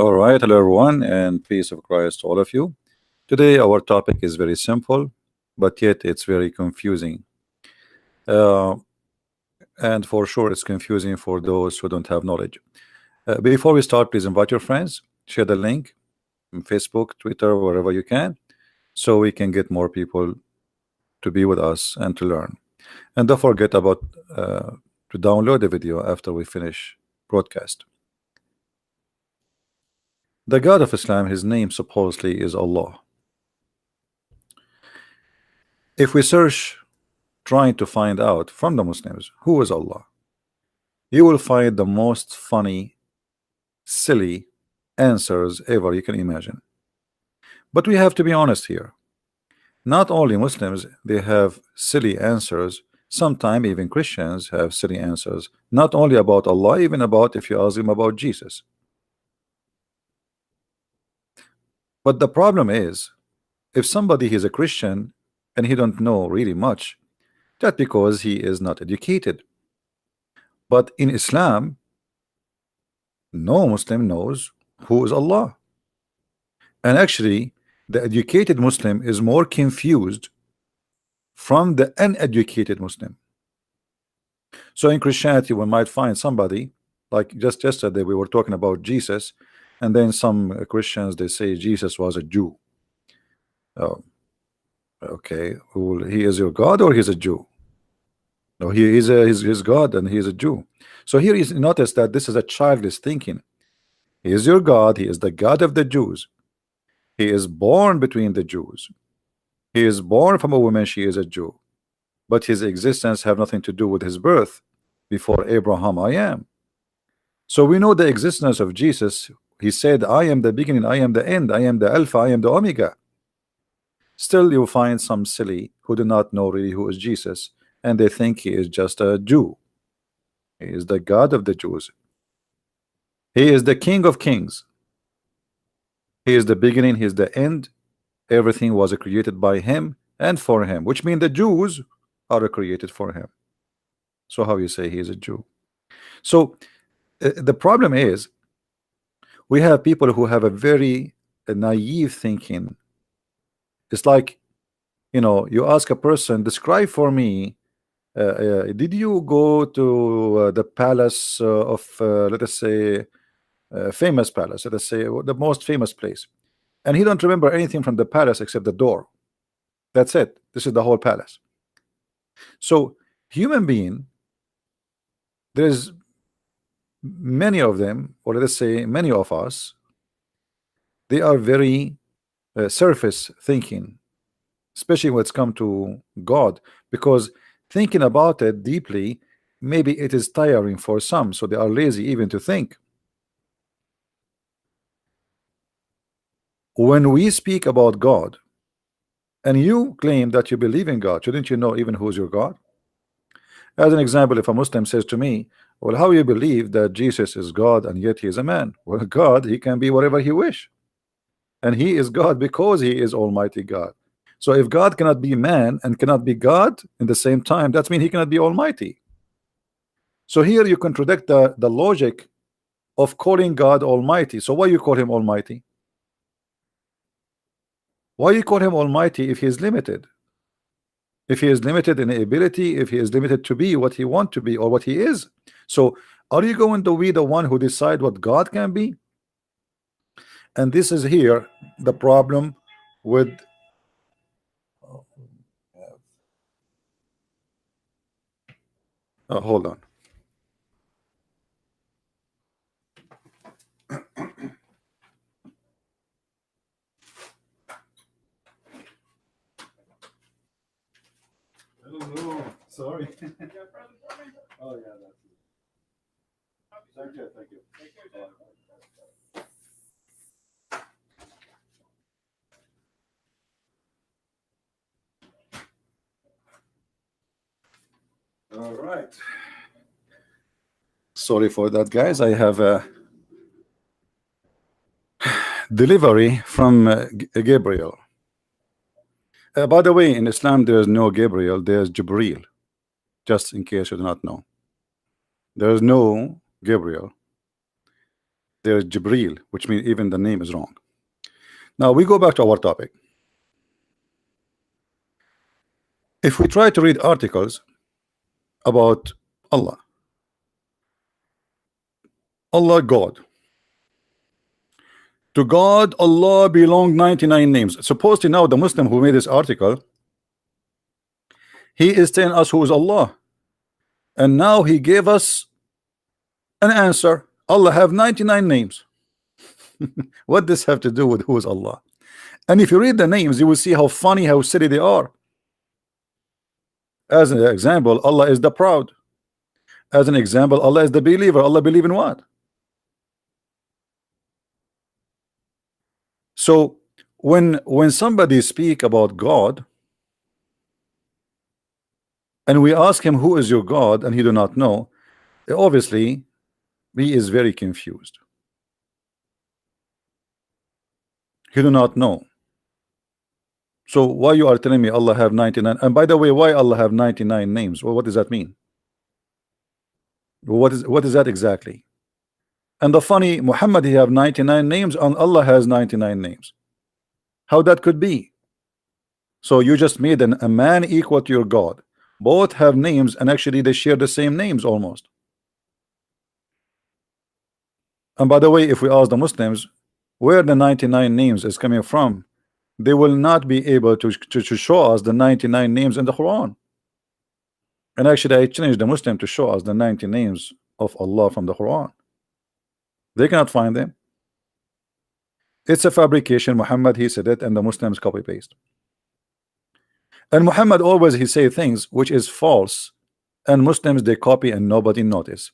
All right, hello everyone, and peace of Christ to all of you. Today, our topic is very simple, but yet it's very confusing. Uh, and for sure, it's confusing for those who don't have knowledge. Before we start, please invite your friends, share the link on Facebook, Twitter, wherever you can, so we can get more people to be with us and to learn. And don't forget about to download the video after we finish broadcast. The God of Islam, his name supposedly is Allah. If we search trying to find out from the Muslims who is Allah, you will find the most funny, silly answers ever you can imagine. But we have to be honest here. Not only Muslims, they have silly answers. Sometimes even Christians have silly answers. Not only about Allah, even about if you ask them about Jesus. But the problem is, if somebody is a Christian and he don't know really much, that's because he is not educated. But in Islam, no Muslim knows who is Allah. And actually, the educated Muslim is more confused from the uneducated Muslim. So in Christianity, we might find somebody, like just yesterday we were talking about Jesus, and then some Christians, they say Jesus was a Jew. Oh, okay, well, he is your God or he's a Jew? No, he is his God and he is a Jew. So here is notice that this is a childish thinking. He is your God, he is the God of the Jews. He is born between the Jews. He is born from a woman, she is a Jew. But his existence have nothing to do with his birth. Before Abraham, I am. So we know the existence of Jesus. He said, I am the beginning, I am the end, I am the Alpha, I am the Omega. Still, you find some silly who do not know really who is Jesus, and they think he is just a Jew. He is the God of the Jews. He is the King of Kings. He is the beginning, he is the end. Everything was created by him and for him, which means the Jews are created for him. So how you say he is a Jew? So the problem is we have people who have a very naive thinking. It's like, you know, you ask a person, describe for me, did you go to the palace of, let us say, famous palace, let us say the most famous place, and he don't remember anything from the palace except the door. That's it. This is the whole palace. So human being, there's many of them, or let us say many of us, they are very surface thinking, especially when it's come to God, because thinking about it deeply, maybe it is tiring for some, so they are lazy even to think. When we speak about God and you claim that you believe in God, shouldn't you know even who's your God? As an example, if a Muslim says to me, well, how you believe that Jesus is God and yet he is a man? Well, God, he can be whatever he wish, and he is God because he is Almighty God. So if God cannot be man and cannot be God in the same time, that means he cannot be Almighty. So here you contradict the logic of calling God Almighty. So why you call him Almighty? Why you call him Almighty if he is limited? If he is limited in ability, if he is limited to be what he want to be or what he is. So are you going to be the one who decide what God can be? And this is here the problem with hold on. I don't know. Sorry. Oh yeah, that's it. Thank you, thank you. All right. Sorry for that, guys. I have a delivery from Gabriel. By the way, in Islam, there is no Gabriel, there's Jibril. Just in case you do not know, there is no Gabriel. There's Jibril, which means even the name is wrong. Now we go back to our topic. If we try to read articles about Allah, Allah God, to God Allah belong 99 names. Supposedly now the Muslim who made this article, he is telling us who is Allah, and now he gave us an answer. Allah have 99 names. What does this have to do with who is Allah? And if you read the names, you will see how funny, how silly they are. As an example, Allah is the proud. As an example, Allah is the believer. Allah believe in what? So when somebody speak about God, and we ask him who is your God, and he do not know, obviously he is very confused. He do not know. So why you are telling me Allah have 99? And by the way, why Allah have 99 names? Well, what does that mean? What is that exactly? And the funny, Muhammad, he have 99 names, and Allah has 99 names. How that could be? So you just made a man equal to your God. Both have names, and actually they share the same names almost. And by the way, if we ask the Muslims where the 99 names is coming from, they will not be able to show us the 99 names in the Quran. And actually I challenge the Muslim to show us the 90 names of Allah from the Quran. They cannot find them. It's a fabrication. Muhammad, he said it, and the Muslims copy paste. And Muhammad always he say things which is false, and Muslims they copy and nobody notice.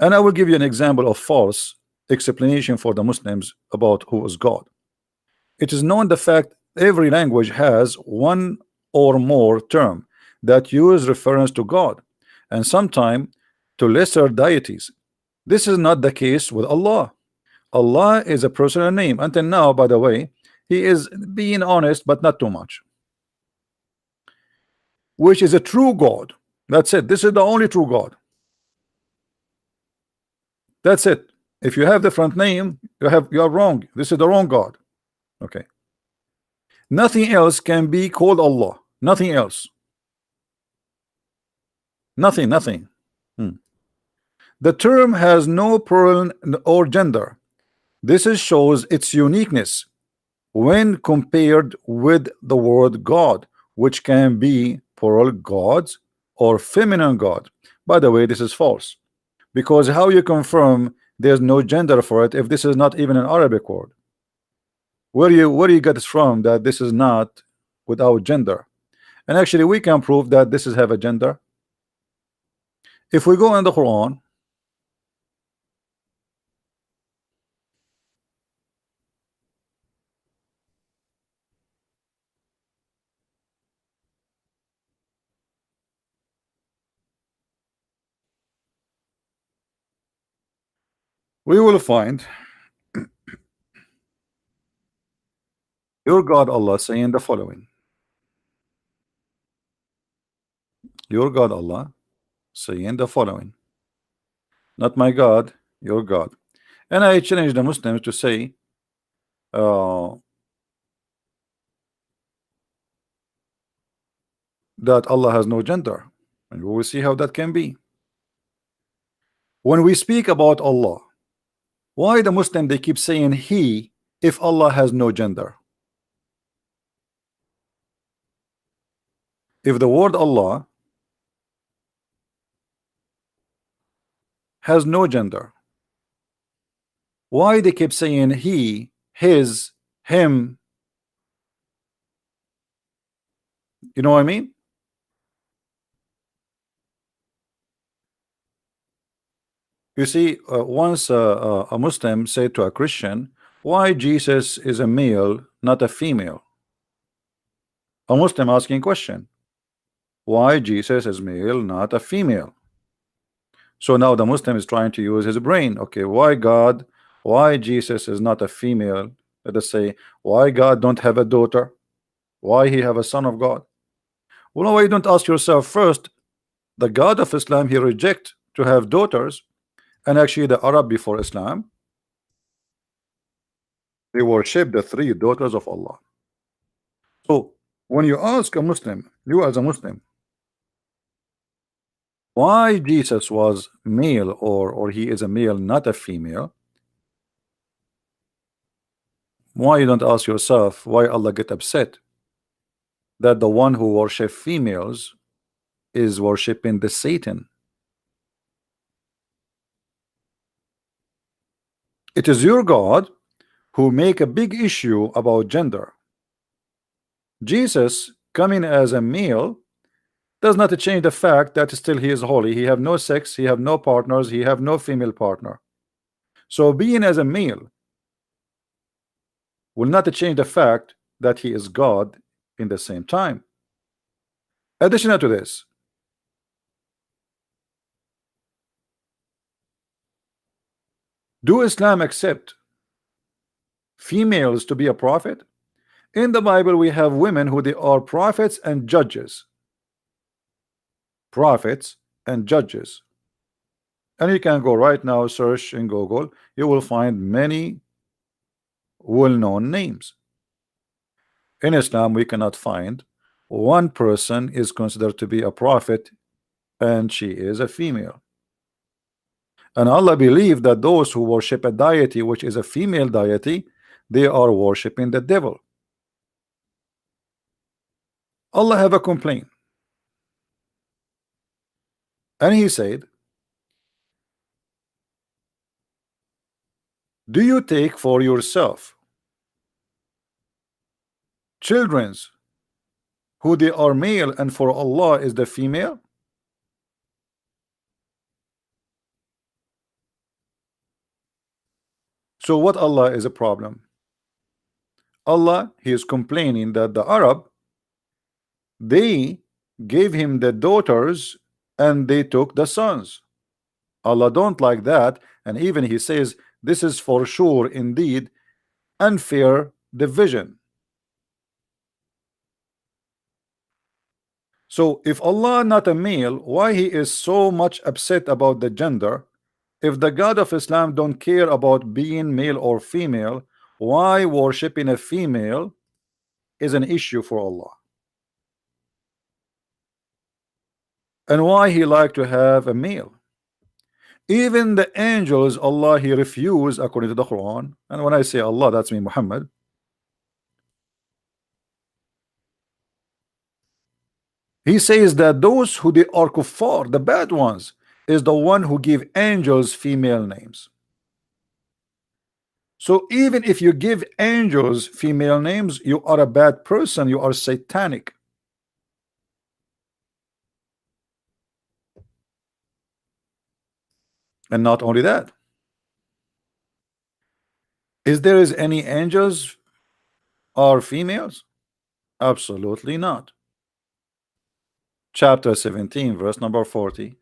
And I will give you an example of false explanation for the Muslims about who is God. It is known the fact every language has one or more term that use reference to God, and sometimes to lesser deities. This is not the case with Allah. Allah is a personal name. Until now, by the way, he is being honest, but not too much. Which is a true God. That's it. This is the only true God. That's it. If you have different name, you are wrong. This is the wrong God. Okay. Nothing else can be called Allah. Nothing else. Nothing. The term has no plural or gender. This shows its uniqueness when compared with the word God, which can be plural gods or feminine God. By the way, this is false, because how you confirm there's no gender for it if this is not even an Arabic word? Where do you get this from that this is not without gender? And actually we can prove that this is have a gender. If we go in the Quran, we will find your God Allah saying the following. Your God Allah saying the following. Not my God, your God. And I challenge the Muslims to say that Allah has no gender, and we will see how that can be. When we speak about Allah, why the Muslim they keep saying he if Allah has no gender? If the word Allah has no gender, why they keep saying he, his, him? You know what I mean? You see, once a Muslim said to a Christian, why Jesus is a male, not a female? A Muslim asking question, why Jesus is male, not a female? So now the Muslim is trying to use his brain. Okay, why Jesus is not a female? Let us say, why God don't have a daughter? Why he have a son of God? Well, why you don't ask yourself first, the God of Islam, he reject to have daughters, and actually the Arab before Islam, They worship the three daughters of Allah. So when you ask a Muslim, you as a Muslim, why Jesus was male, or he is a male, not a female, why you don't ask yourself why Allah get upset that the one who worship females is worshiping the Satan? It is your God who make a big issue about gender. Jesus coming as a male does not change the fact that still he is holy. He have no sex, he have no partners, he have no female partner. So being as a male will not change the fact that he is God in the same time. Additional to this, do Islam accept females to be a prophet? In the Bible we have women who they are prophets and judges. Prophets and judges. And you can go right now, search in Google, you will find many well-known names. In Islam we cannot find one person is considered to be a prophet and she is a female. And Allah believed that those who worship a deity which is a female deity, they are worshiping the devil. Allah have a complaint, and he said, do you take for yourself children's who they are male and for Allah is the female? So what Allah is a problem? Allah, he is complaining that the Arab, they gave him the daughters and they took the sons. Allah don't like that, and even he says this is for sure indeed unfair division. So if Allah not a male, why he is so much upset about the gender? If the God of Islam don't care about being male or female, why worshiping a female is an issue for Allah? And why he like to have a male? Even the angels, Allah he refused according to the Quran. And when I say Allah, that's me, Muhammad. He says that those who they are kuffar, the bad ones, is the one who give angels female names. So even if you give angels female names, you are a bad person, you are satanic. And not only that, is there any angels are females? Absolutely not. Chapter 17 verse number 40.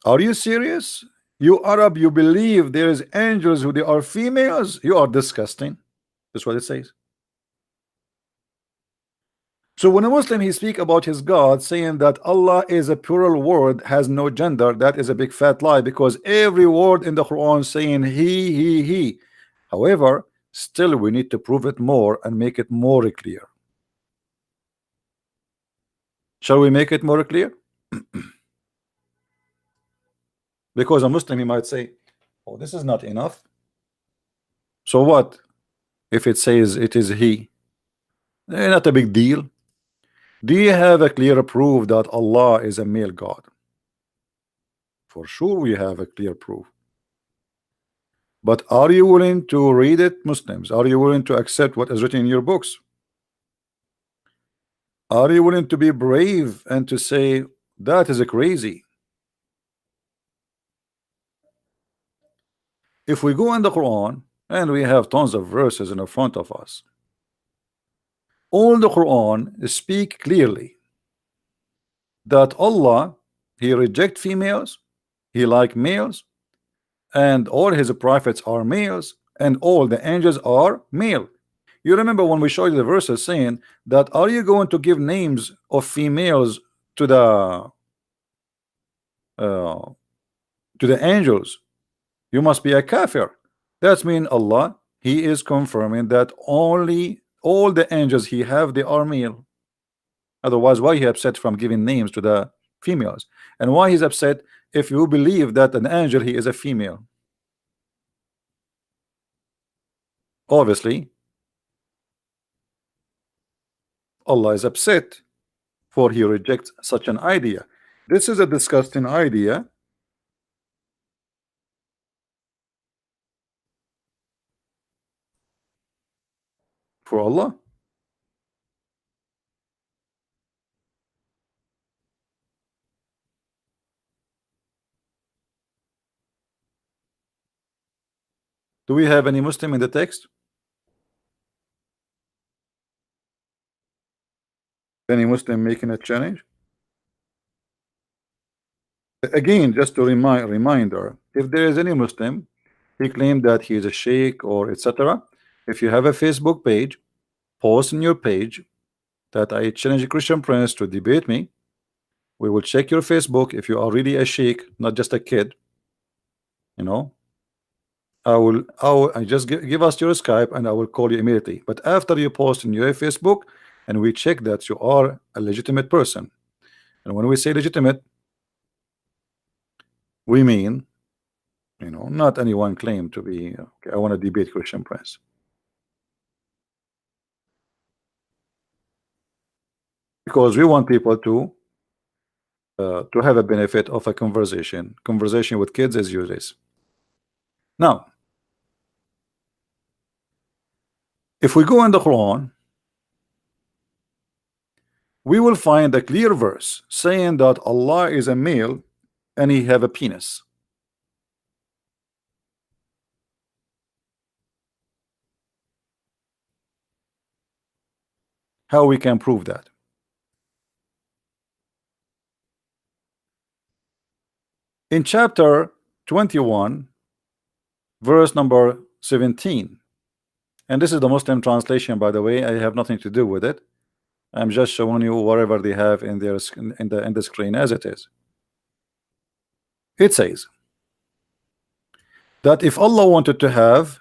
Are you serious? You Arab, you believe there is angels who they are females? You are disgusting. That's what it says. So when a Muslim he speak about his God saying that Allah is a plural word, has no gender, that is a big fat lie, because every word in the Quran saying he. However, still we need to prove it more and make it more clear. Shall we make it more clear? Because a Muslim he might say, oh, this is not enough. So what if it says it is he? Not a big deal. Do you have a clear proof that Allah is a male God? For sure we have a clear proof. But are you willing to read it, Muslims? Are you willing to accept what is written in your books? Are you willing to be brave and to say that is a crazy? If we go in the Quran, and we have tons of verses in the front of us, all the Quran speak clearly that Allah he reject females, he like males, and all his prophets are males, and all the angels are male. You remember when we showed you the verses saying that are you going to give names of females to the uh, to the angels, you must be a kafir. That's mean Allah, he is confirming that only all the angels he have, they are male. Otherwise, why he upset from giving names to the females? And why he's upset if you believe that an angel he is a female? Obviously, Allah is upset, for he rejects such an idea. This is a disgusting idea. For Allah. Do we have any Muslim in the text? Any Muslim making a challenge? Again, just a reminder, if there is any Muslim, he claimed that he is a sheikh or etc. If you have a Facebook page, post in your page that I challenge a Christian prince to debate me. We will check your Facebook if you are really a sheikh, not just a kid. You know, I just give us your Skype and I will call you immediately. But after you post in your Facebook and we check that you are a legitimate person, and when we say legitimate, we mean, you know, not anyone claim to be okay, I want to debate Christian prince. Because we want people to have a benefit of a conversation. Conversation with kids is useless. Now, if we go in the Quran, we will find a clear verse saying that Allah is a male and he have a penis. How we can prove that? In chapter 21, verse number 17, and this is the Muslim translation, by the way. I have nothing to do with it. I'm just showing you whatever they have in their in the screen as it is. It says that if Allah wanted to have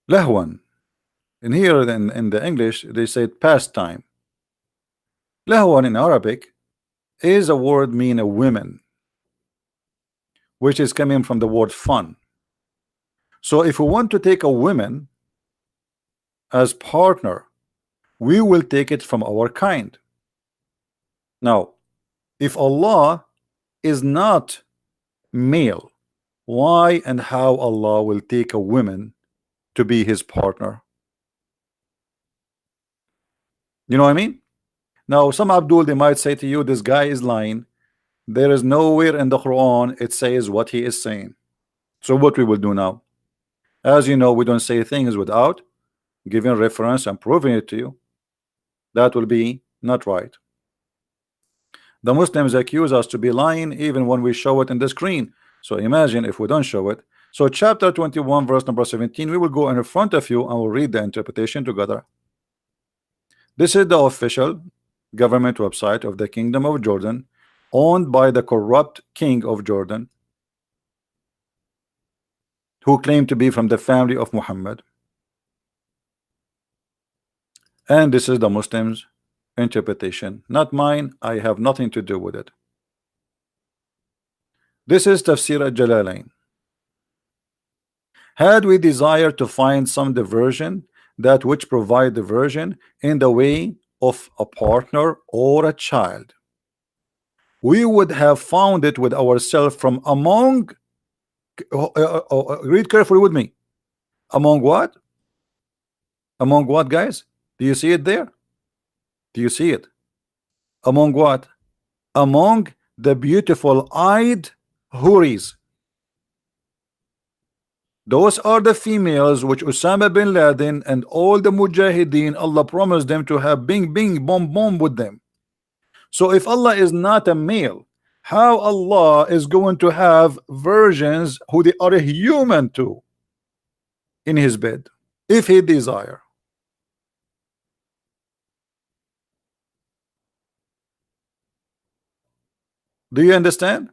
lahwan, and here in the English they said pastime. Lahwan in Arabic is a word mean a women, which is coming from the word fun. So if we want to take a woman as partner, we will take it from our kind. Now, if Allah is not male, why and how Allah will take a woman to be his partner? You know what I mean? Now, some Abdul, they might say to you, this guy is lying. There is nowhere in the Quran it says what he is saying. So what we will do now? As you know, we don't say things without giving reference and proving it to you. That will be not right. The Muslims accuse us to be lying even when we show it in the screen. So imagine if we don't show it. So chapter 21, verse number 17, we will go in front of you and we'll read the interpretation together. This is the official government website of the Kingdom of Jordan, owned by the corrupt king of Jordan, who claimed to be from the family of Muhammad. And this is the Muslims' interpretation, not mine. I have nothing to do with it. This is Tafsir al-Jalalain. Had we desire to find some diversion, that which provide diversion in the way of a partner or a child, we would have found it with ourselves from among read carefully with me. Among what? Among what, guys? Do you see it there? Do you see it? Among what? Among the beautiful eyed houris. Those are the females which Osama bin Laden and all the Mujahideen, Allah promised them to have bing bing bomb bomb with them. So if Allah is not a male, how Allah is going to have virgins who they are a human too in his bed, if he desire? Do you understand?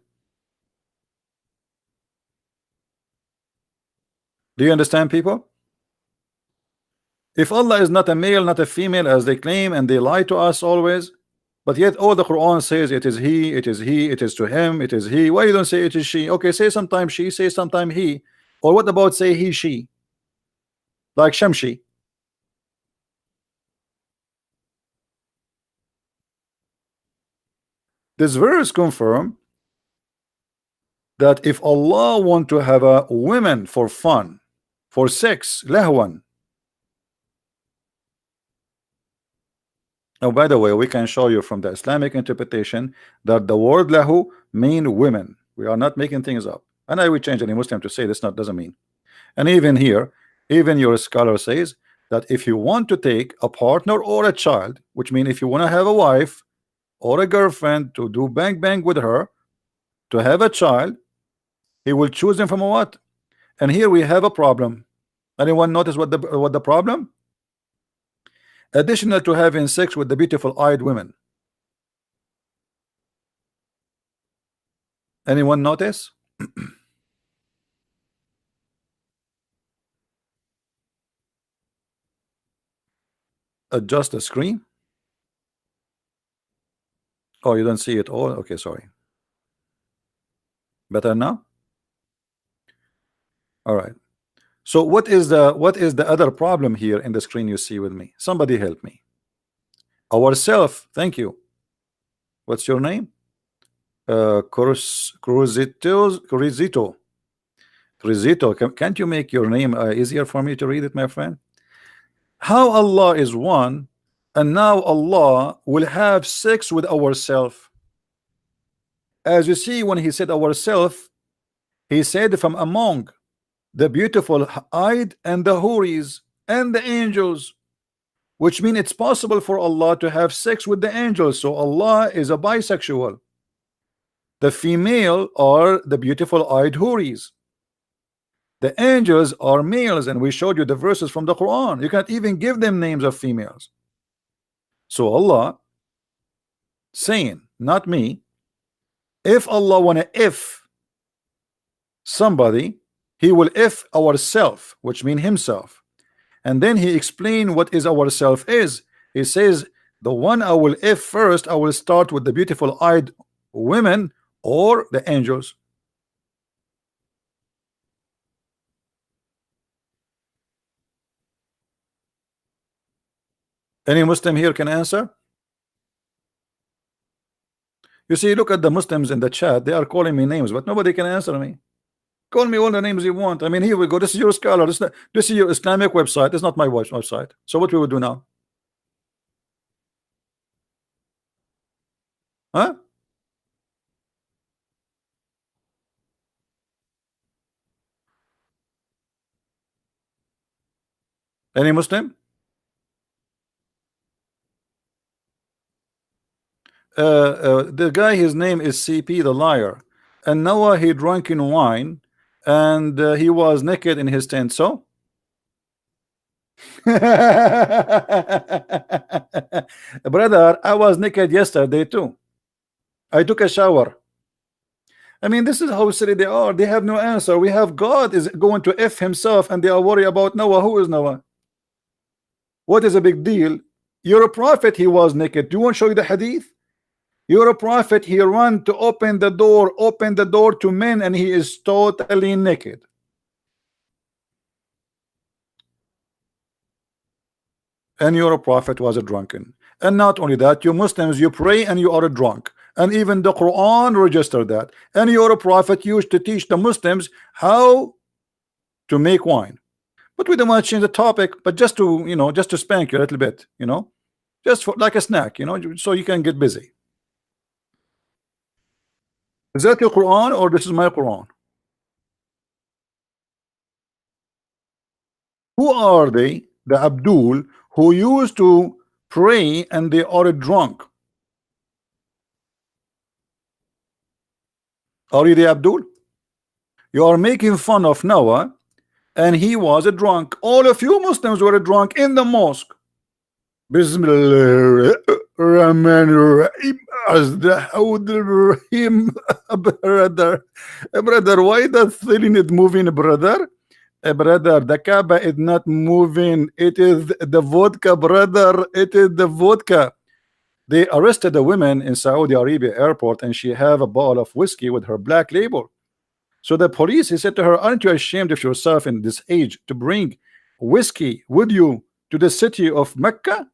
Do you understand, people? If Allah is not a male, not a female, as they claim, and they lie to us always, but yet all the Quran says it is he, it is he, it is to him, it is he. Why you don't say it is she? Okay, say sometime she, say sometime he. Or what about say he, she? Like Shamshi. This verse confirm that if Allah want to have a women for fun, for sex, lahwan. Now, by the way, we can show you from the Islamic interpretation that the word lahu mean women. We are not making things up. And I will change any Muslim to say this not doesn't mean. And even here, even your scholar says that if you want to take a partner or a child, which means if you want to have a wife or a girlfriend to do bang bang with her, to have a child, he will choose them from a what? And here we have a problem. Anyone notice what the problem? Additional to having sex with the beautiful eyed women. Anyone notice? Adjust the screen. Oh, you don't see it all? Okay, sorry. Better now? All right. So what is the other problem here in the screen you see with me? Somebody help me. Ourself, thank you. What's your name? Cruzito. Can't you make your name easier for me to read it, my friend? How Allah is one, and now Allah will have sex with ourself. As you see, when he said ourself, he said from among the beautiful eyed and the houris and the angels, which means it's possible for Allah to have sex with the angels. So Allah is a bisexual. The female are the beautiful eyed houris. The angels are males, and we showed you the verses from the Quran. You can't even give them names of females. So Allah saying, not me, if Allah wanna if somebody, he will if ourself, which mean himself. And then he explained what is ourself is. He says, the one I will if first, I will start with the beautiful eyed women or the angels. Any Muslim here can answer? You see, look at the Muslims in the chat. They are calling me names, but nobody can answer me. Call me all the names you want. I mean, here we go. This is your scholar. This is your Islamic website. It's not my website. So what we will do now? Huh? Any Muslim? The guy, his name is CP the liar, and Noah he drank in wine, and he was naked in his tent. So brother, I was naked yesterday too. I took a shower. I mean, this is how silly they are. They have no answer. We have God is going to F himself, and they are worried about Noah. Who is Noah? What is a big deal? You're a prophet. He was naked. Do you want to show you the hadith? You're a prophet. He run to open the door to men, and he is totally naked. And you're a prophet was a drunken. And not only that, you Muslims, you pray and you are a drunk. And even the Quran registered that. And you're a prophet used to teach the Muslims how to make wine. But we don't want to change the topic, but just to, you know, just to spank you a little bit, you know, just for like a snack, you know, so you can get busy. Is that your Quran or this is my Quran? Who are they? The Abdul who used to pray and they are drunk. Are you the Abdul? You are making fun of Noah, and he was a drunk. All of you Muslims were drunk in the mosque Bismillahirrahmanirrahim. Rahim. Brother, why that thing is moving, brother? Brother, the Kaaba is not moving. It is the vodka, brother. It is the vodka. They arrested a woman in Saudi Arabia airport, and she have a bottle of whiskey with her black label. So the police, he said to her, aren't you ashamed of yourself in this age to bring whiskey with you to the city of Mecca?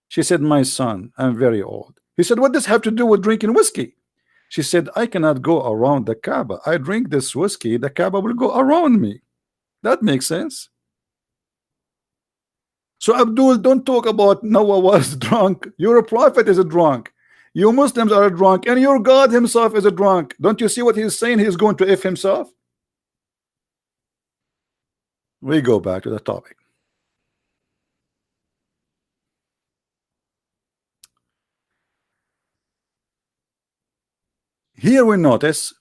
She said, my son, I'm very old. He said, what does this have to do with drinking whiskey? She said, I cannot go around the Kaaba. I drink this whiskey, the Kaaba will go around me. That makes sense. So Abdul, don't talk about Noah was drunk. Your prophet is a drunk. You Muslims are drunk, and your God himself is a drunk. Don't you see what he's saying? He's going to F himself. We go back to the topic. Here we notice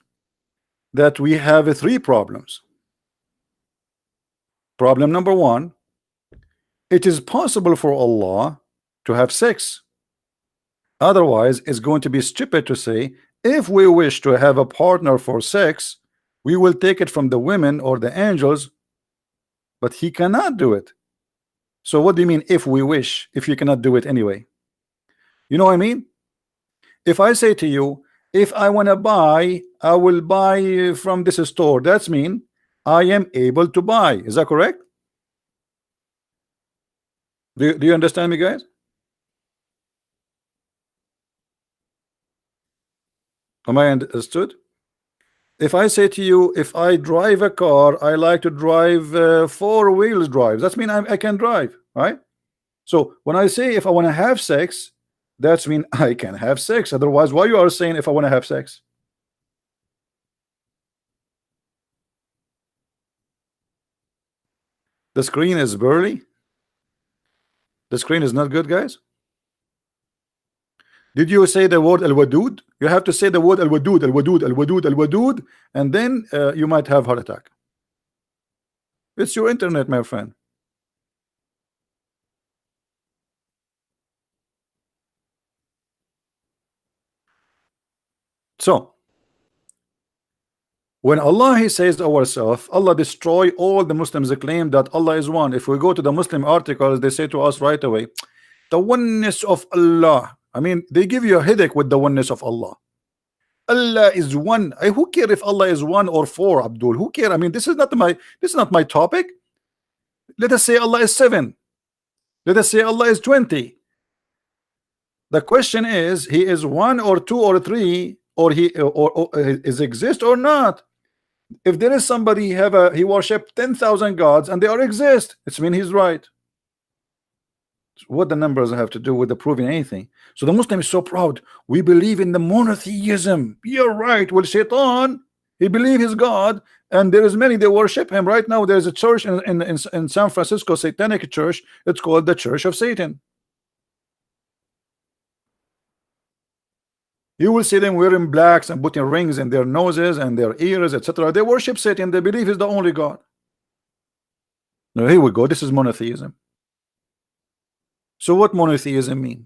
that we have three problems. Problem number one, it is possible for Allah to have sex. Otherwise, it's going to be stupid to say, if we wish to have a partner for sex, we will take it from the women or the angels, but he cannot do it. So what do you mean, if we wish, if you cannot do it anyway? You know what I mean? If I say to you, if I want to buy, I will buy from this store. That's mean I am able to buy. Is that correct? Do you understand me, guys? Am I understood? If I say to you, if I drive a car, I like to drive four wheels drive. That's mean I can drive, right? So when I say if I want to have sex, that's mean I can have sex. Otherwise, why you are saying if I want to have sex? The screen is burly. The screen is not good, guys. Did you say the word al-wadud? You have to say the word al-wadud, al-wadud, al-wadud, al-wadud, and then you might have heart attack. It's your internet, my friend. So when Allah he says ourselves, Allah destroy all the Muslims claim that Allah is one. If we go to the Muslim articles, they say to us right away, the oneness of Allah. I mean, they give you a headache with the oneness of Allah. Allah is one. Who care if Allah is one or four, Abdul? Who care? I mean, this is not my topic. Let us say Allah is 7. Let us say Allah is 20. The question is, he is 1 or 2 or 3, or he or is exist or not. If there is somebody he worship 10,000 gods and they are exist, it's mean he's right. What the numbers have to do with the proving anything? So the Muslim is so proud. We believe in the monotheism. You're right. Well, Shaitan, he believe his God, and there is many they worship him. Right now, there's a church in San Francisco, satanic church. It's called the Church of Satan. You will see them wearing blacks and putting rings in their noses and their ears, etc. They worship Satan. They believe he's the only God. Now here we go. This is monotheism. So what monotheism mean?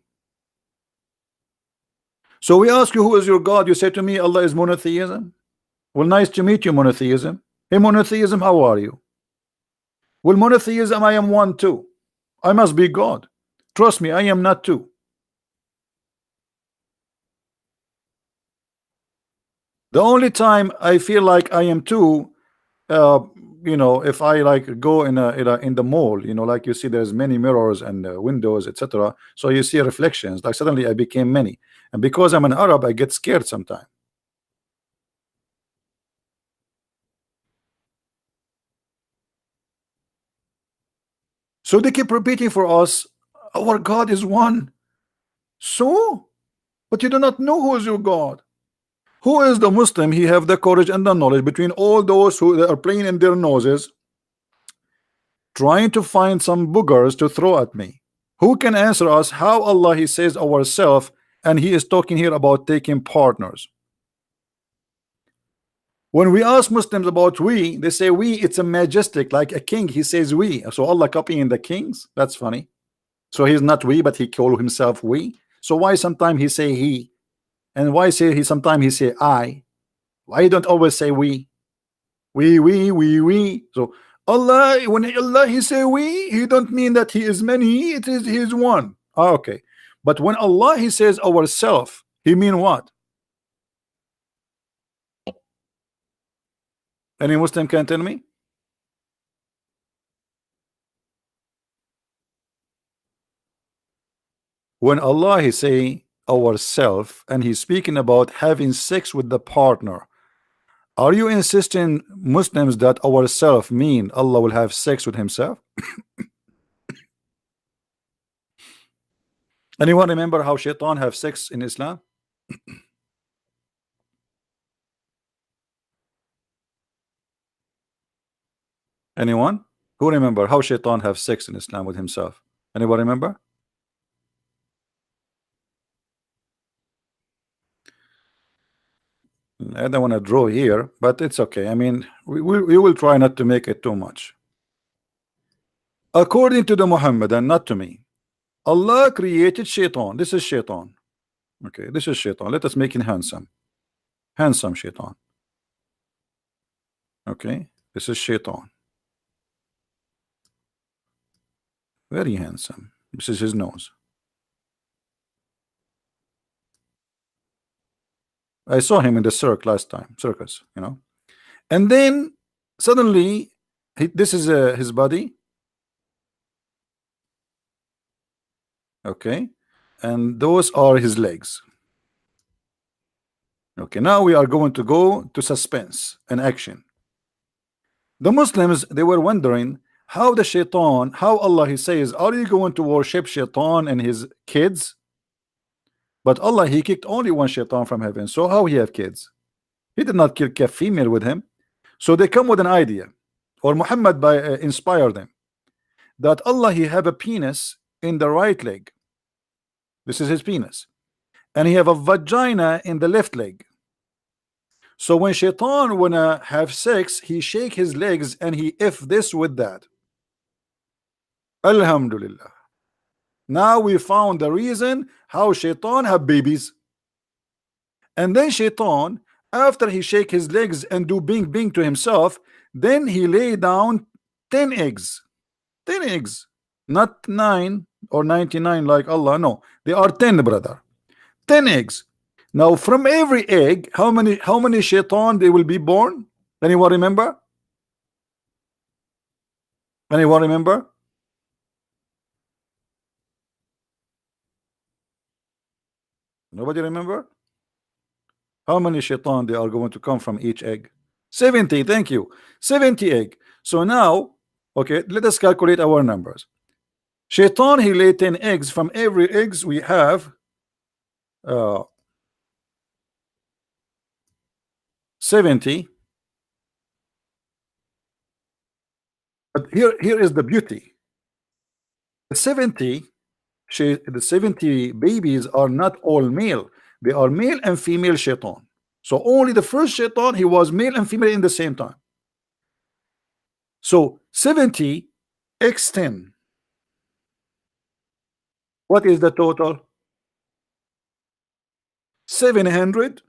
So we ask you, who is your God? You say to me, Allah is monotheism. Well, nice to meet you, monotheism. Hey, monotheism, how are you? Well, monotheism, I am one too. I must be God. Trust me, I am not two. The only time I feel like I am two, you know, if I like go in the mall, you know, like you see there's many mirrors and windows, etc. So you see reflections. Like suddenly I became many, and because I'm an Arab, I get scared sometimes. So they keep repeating for us, our God is one. So, but you do not know who is your God. Who is the Muslim? He have the courage and the knowledge between all those who are playing in their noses, trying to find some boogers to throw at me. Who can answer us how Allah he says ourself, and he is talking here about taking partners? When we ask Muslims about we, they say we, it's a majestic, like a king. He says we. So Allah copying the kings. That's funny. So he's not we, but he call himself we. So why sometimes he say he, and why say he sometimes he say I? Why you don't always say we? We. So Allah, when Allah he say we, he don't mean that he is many. It is he is one. Ah, okay. But when Allah he says ourself, he mean what? Any Muslim can tell me? When Allah he say ourself and he's speaking about having sex with the partner, are you insisting Muslims that ourself mean Allah will have sex with himself? Anyone remember how shaitan have sex in Islam? Anyone? Who remember how shaitan have sex in Islam with himself? Anyone remember? I don't want to draw here, but it's okay. I mean, we will try not to make it too much. According to the Mohammedan, not to me, Allah created shaitan. This is shaitan. Okay, this is shaitan. Let us make it handsome. Handsome shaitan. Okay, this is shaitan. Very handsome. This is his nose. I saw him in the circus, you know. And then suddenly, this is his body. Okay, and those are his legs. Okay, now we are going to go to suspense and action. The Muslims, they were wondering how the shaitan, how Allah he says, are you going to worship shaitan and his kids? But Allah he kicked only one shaitan from heaven, so how he have kids? He did not kill a female with him. So they come with an idea, or Muhammad by inspire them, that Allah he have a penis in the right leg. This is his penis, and he have a vagina in the left leg. So when shaitan wanna have sex, he shake his legs and he if this with that. Alhamdulillah. Now we found the reason how shaitan have babies. And then shaitan, after he shake his legs and do bing bing to himself, then he lay down 10 eggs. 10 eggs. Not 9 or 99 like Allah. No, they are 10, brother. 10 eggs. Now from every egg, how many shaitan they will be born? Anyone remember? Anyone remember? Nobody remember? How many shaitan they are going to come from each egg? 70. Thank you. 70 egg. So now, okay, let us calculate our numbers. Shaitan he lay 10 eggs. From every eggs we have 70. But here is the beauty. The 70 the 70 babies are not all male. They are male and female shaitan. So only the first shaitan he was male and female in the same time. So 70 x 10. What is the total? 700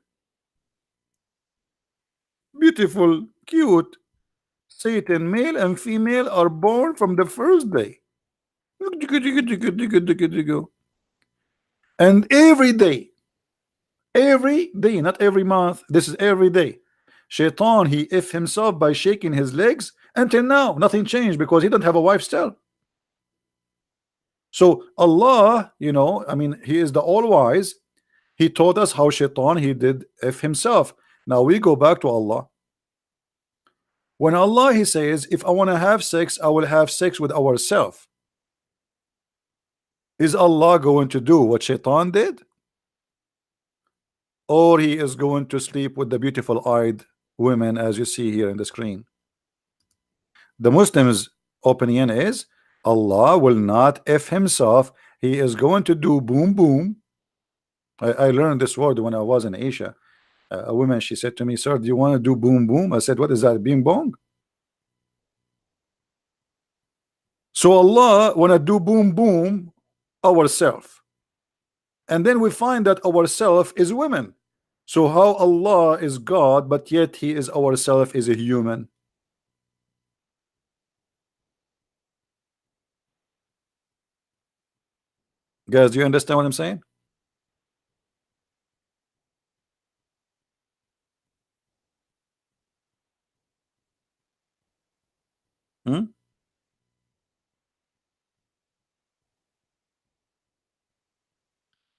beautiful, cute Satan male and female are born from the first day. And every day, not every month, this is every day. Shaitan he if himself by shaking his legs. Until now nothing changed because he don't have a wife still. So Allah, you know, I mean, he is the all-wise. He told us how shaitan he did if himself. Now we go back to Allah. When Allah he says, if I want to have sex, I will have sex with ourselves. Is Allah going to do what shaitan did? Or he is going to sleep with the beautiful eyed women as you see here in the screen? The Muslims opinion is Allah will not if himself. He is going to do boom boom. I learned this word when I was in Asia. A woman, she said to me, sir, do you want to do boom boom? I said, what is that? Bing bong? So Allah want to do boom boom ourself, and then we find that ourself is women. So how Allah is God, but yet He is ourself is a human? Guys, do you understand what I'm saying? Hmm?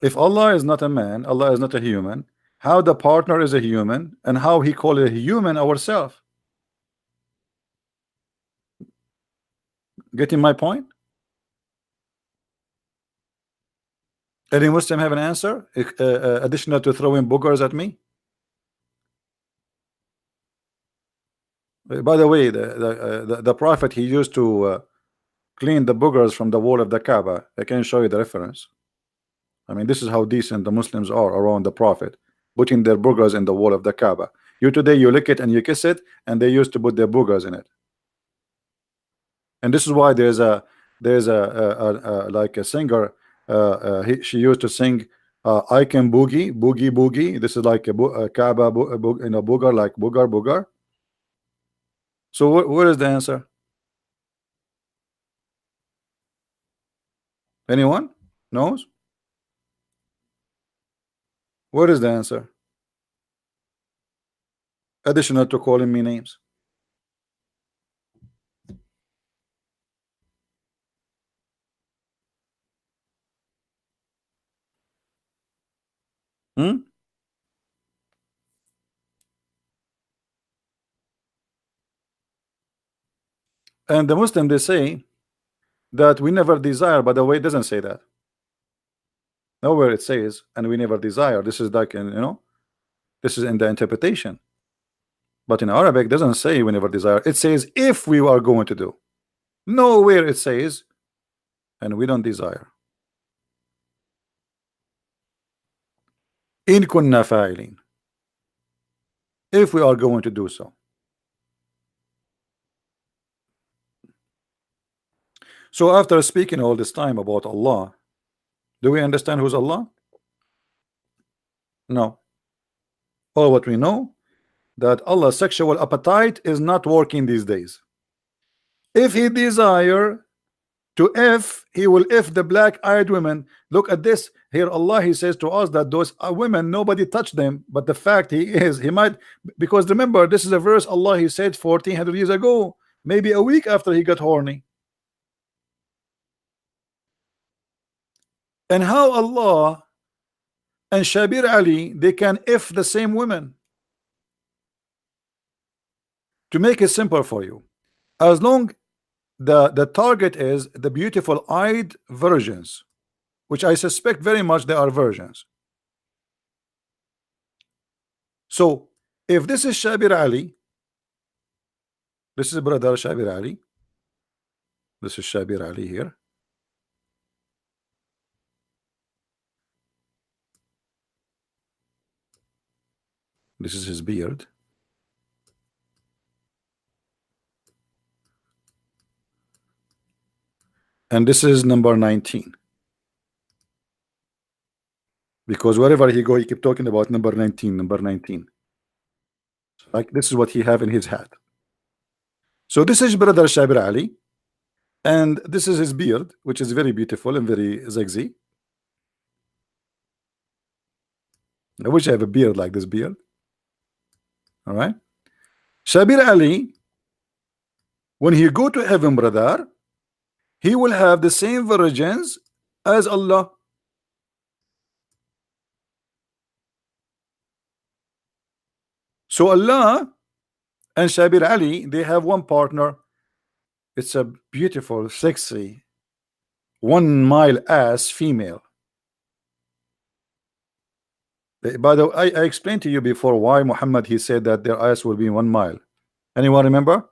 If Allah is not a man, Allah is not a human, how the partner is a human, and how He called a human ourselves? Getting my point? Any Muslim have an answer additional to throwing boogers at me? By the way, the prophet, he used to clean the boogers from the wall of the Kaaba. I can show you the reference. I mean, this is how decent the Muslims are around the prophet, putting their boogers in the wall of the Kaaba. You today, you lick it and you kiss it, and they used to put their boogers in it. And this is why there's a like a singer, she used to sing, I can boogie boogie boogie. This is like a Kaaba in a booger, like booger booger. So what is the answer? Anyone knows? What is the answer? Additional to calling me names. Hmm? And the Muslim, they say that we never desire. By the way, it doesn't say that. Nowhere it says, and we never desire. This is like in, this is in the interpretation. But in Arabic, it doesn't say we never desire. It says if we are going to do. Nowhere it says, and we don't desire. In kunna fa'ilin. If we are going to do so. So after speaking all this time about Allah, do we understand who's Allah? No. All what we know, that Allah's sexual appetite is not working these days. If He desire to if, He will if the black-eyed women. Look at this here. Allah, He says to us that those women, nobody touched them, but the fact He might, because remember, this is a verse Allah, He said 1400 years ago, maybe a week after He got horny. And how Allah and Shabir Ali, they can if the same women. To make it simple for you, as long the target is the beautiful eyed virgins, which I suspect very much they are virgins. So if this is Shabir Ali, this is brother Shabir Ali, this is Shabir Ali here. This is his beard. And this is number 19. Because wherever he go, he keep talking about number 19, number 19. Like this is what he have in his hat. So this is brother Shabir Ali. And this is his beard, which is very beautiful and very zigzag. I wish I have a beard like this beard. All right. Shabir Ali, when he go to heaven, brother, he will have the same virgins as Allah. So Allah and Shabir Ali, they have one partner. It's a beautiful, sexy, 1 mile ass female. By the way, I explained to you before why Muhammad, he said that their ass will be 1 mile. Anyone remember?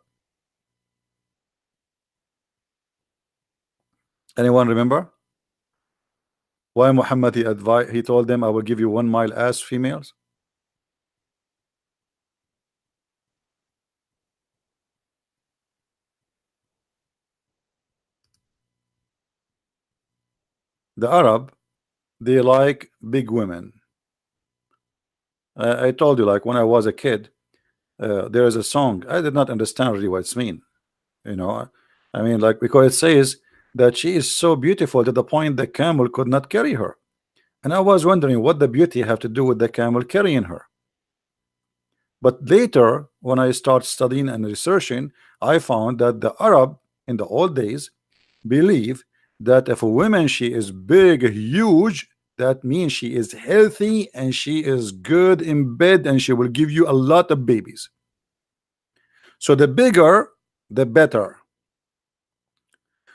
Anyone remember? Why Muhammad, he told them, I will give you 1 mile ass females? The Arab, they like big women. I told you, like when I was a kid, there is a song. I did not understand really what it's mean. You know, I mean, like because it says that she is so beautiful to the point the camel could not carry her. And I was wondering what the beauty have to do with the camel carrying her. But later, when I start studying and researching, I found that the Arab in the old days believe that if a woman she is big, huge, that means she is healthy and she is good in bed and she will give you a lot of babies. So the bigger, the better.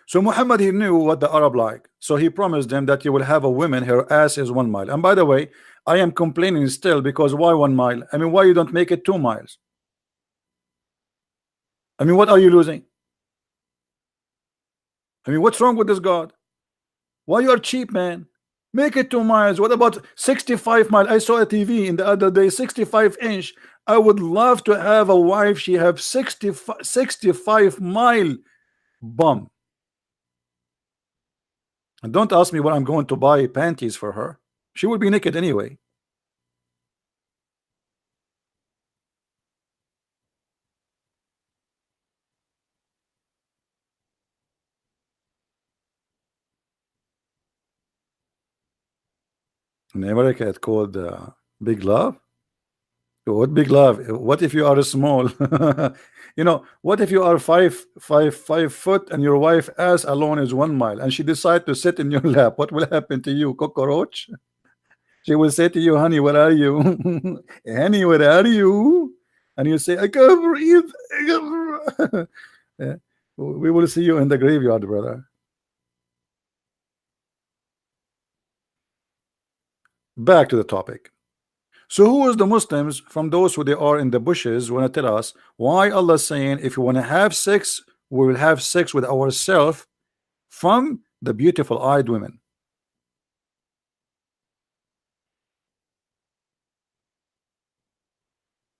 So Muhammad, he knew what the Arab like. So he promised them that you will have a woman, her ass is 1 mile. And by the way, I am complaining still because why 1 mile? I mean, why you don't make it 2 miles? I mean, what are you losing? I mean, what's wrong with this God? Why you are cheap, man? Make it 2 miles. What about 65 miles? I saw a TV in the other day, 65 inch. I would love to have a wife. She have 65 mile bum. And don't ask me what I'm going to buy panties for her. She will be naked anyway. In America, it's called big love. What big love? What if you are small? You know, what if you are 5 foot and your wife ass alone is 1 mile and she decide to sit in your lap? What will happen to you, cockroach? She will say to you, honey, where are you? Honey, where are you? And you say, I can't breathe. I can't breathe. Yeah. We will see you in the graveyard, brother. Back to the topic. So who is the Muslims from those who they are in the bushes want to tell us why Allah is saying if you want to have sex, we will have sex with ourselves from the beautiful eyed women?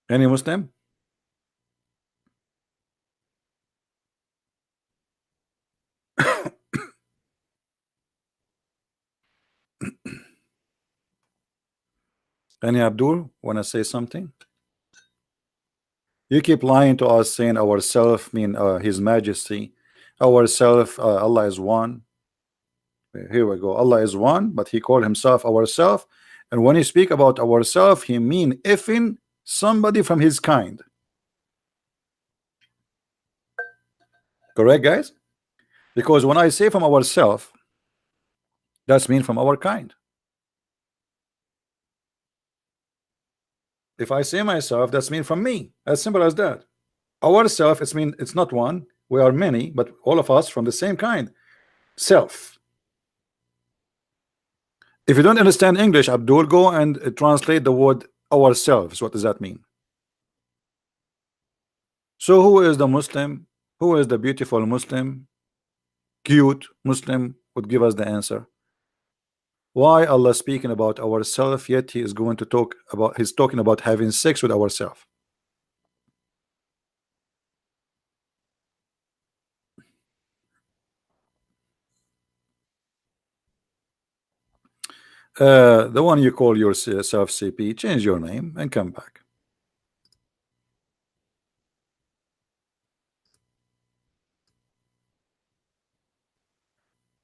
Any Muslim? Any Abdul want to say something? You keep lying to us saying ourself mean His Majesty, ourself Allah is one. Here we go. Allah is one, but He called Himself ourself. And when He speak about ourself, He mean effing somebody from His kind. Correct, guys? Because when I say from ourself, that's mean from our kind. If I say myself, that's mean from me. As simple as that. Ourself, it's mean it's not one. We are many, but all of us from the same kind. Self. If you don't understand English, Abdul, go and translate the word ourselves. What does that mean? So who is the Muslim? Who is the beautiful Muslim? Cute Muslim would give us the answer. Why Allah speaking about ourself, yet He is going to talk about He's talking about having sex with ourselves. The one you call yourself CP, change your name and come back.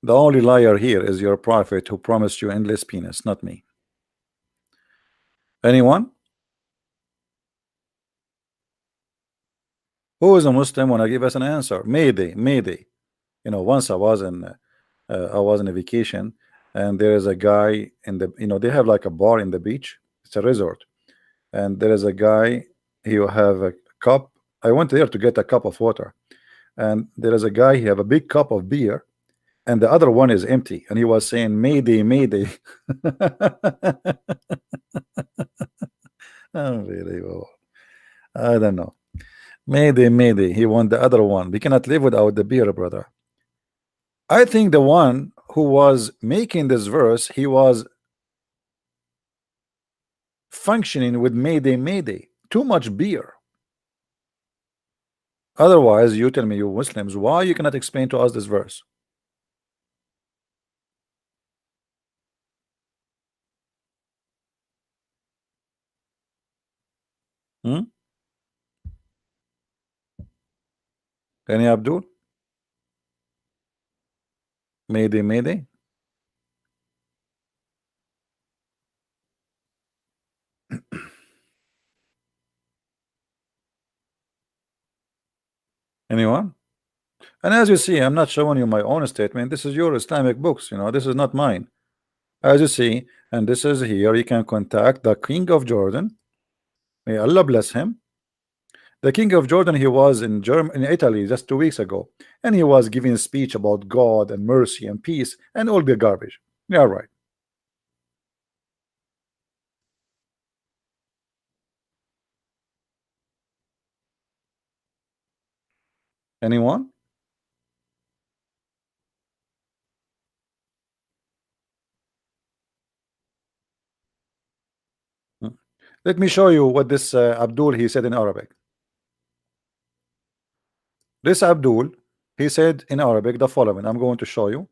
The only liar here is your prophet who promised you endless penis, not me. Anyone? Who is a Muslim want to give us an answer? Mayday, Mayday. You know, once I was on a vacation, and there is a guy in the they have like a bar in the beach. It's a resort, and there is a guy. He will have a cup. I went there to get a cup of water, and there is a guy. He have a big cup of beer, and the other one is empty. And he was saying, "Mayday, Mayday." Unbelievable. I don't know. Mayday, Mayday. He want the other one. We cannot live without the beer, brother. I think the one who was making this verse, he was functioning with Mayday, Mayday. Too much beer. Otherwise, you tell me, you Muslims, why you cannot explain to us this verse? Hmm? Any Abdul? Mayday, Mayday. Anyone? And as you see, I'm not showing you my own statement. This is your Islamic books, you know, this is not mine. As you see, and this is here, you can contact the King of Jordan. May Allah bless him. The King of Jordan, he was in in Italy just 2 weeks ago, and he was giving a speech about God and mercy and peace and all the garbage. Yeah, right. Anyone? Hmm. Let me show you what this Abdul he said in Arabic. This Abdul, he said in Arabic the following. I'm going to show you.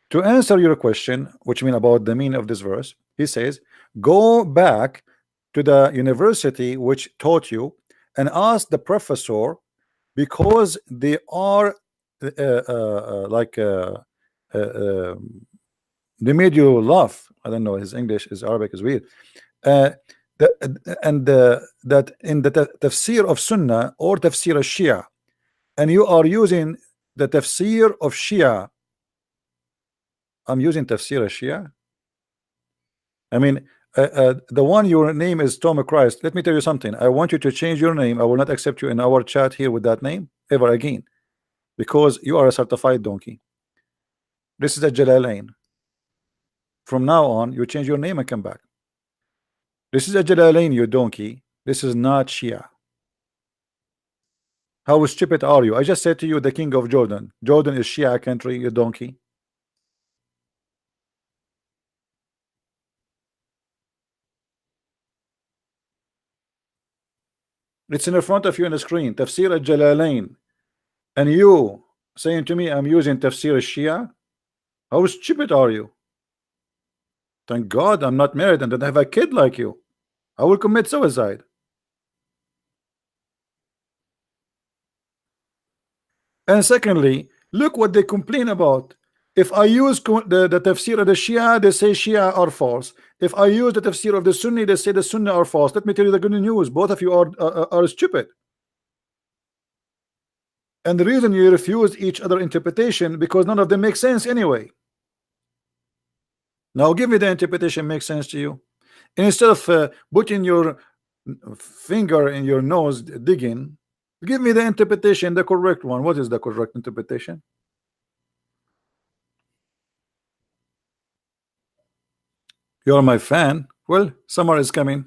To answer your question, which mean about the meaning of this verse, he says, go back to the university which taught you and ask the professor, because they are like they made you laugh. I don't know, his English, his Arabic is weird. Uh, that in the tafsir of Sunnah or tafsir of Shia, and you are using the tafsir of Shia. I'm using tafsir of Shia. I mean, the one your name is Tom Christ. Let me tell you something. I want you to change your name. I will not accept you in our chat here with that name ever again, because you are a certified donkey. This is a Jalalain. From now on, you change your name and come back. This is a Jalalain, you donkey. This is not Shia. How stupid are you? I just said to you, the King of Jordan. Jordan is Shia country, you donkey. It's in the front of you on the screen. Tafsir al-Jalalain. And you saying to me, I'm using Tafsir al-Shia? How stupid are you? Thank God I'm not married and don't have a kid like you. I will commit suicide. And secondly, look what they complain about. If I use the tafsir of the Shia, they say Shia are false. If I use the tafsir of the Sunni, they say the Sunni are false. Let me tell you the good news. Both of you are stupid. And the reason you refuse each other interpretation, because none of them make sense anyway. Now give me the interpretation makes sense to you. And instead of putting your finger in your nose digging, give me the interpretation, the correct one. What is the correct interpretation? You're my fan. Well, summer is coming.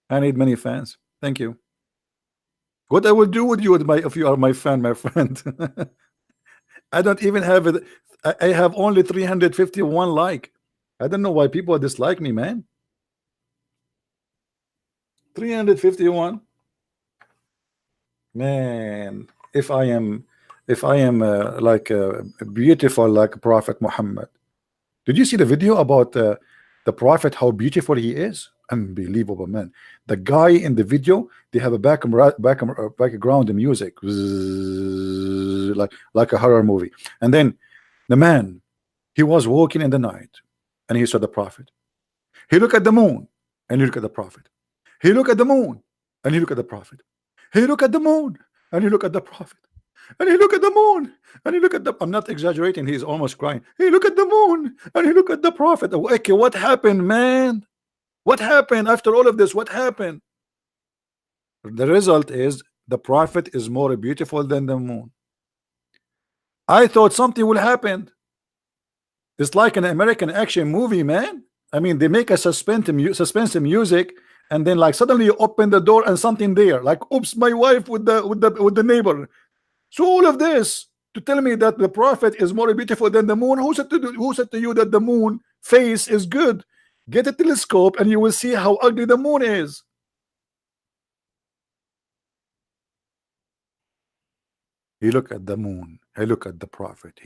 I need many fans. Thank you. What I will do with you if you are my fan, my friend. I don't even have it. I have only 351 like. I don't know why people dislike me, man. 351. Man, if I am like beautiful like Prophet Muhammad. Did you see the video about the Prophet, how beautiful he is? Unbelievable, man. The guy in the video, they have a background music, like a horror movie. And then the man, he was walking in the night and he saw the Prophet. He looked at the moon and he looked at the Prophet. He looked at the moon and he looked at the Prophet. He looked at the moon and he looked at the Prophet. And he looked at the moon and he looked at the, I'm not exaggerating, he's almost crying. He looked at the moon and he looked at the Prophet. Okay, what happened, man? What happened after all of this? What happened? The result is the Prophet is more beautiful than the moon. I thought something will happen. It's like an American action movie, man. I mean, they make a suspense music, and then like suddenly you open the door and something there, like oops, my wife with the neighbor. So all of this to tell me that the Prophet is more beautiful than the moon. Who said to you that the moon face is good? Get a telescope and you will see how ugly the moon is. He looked at the moon. He looked at the Prophet.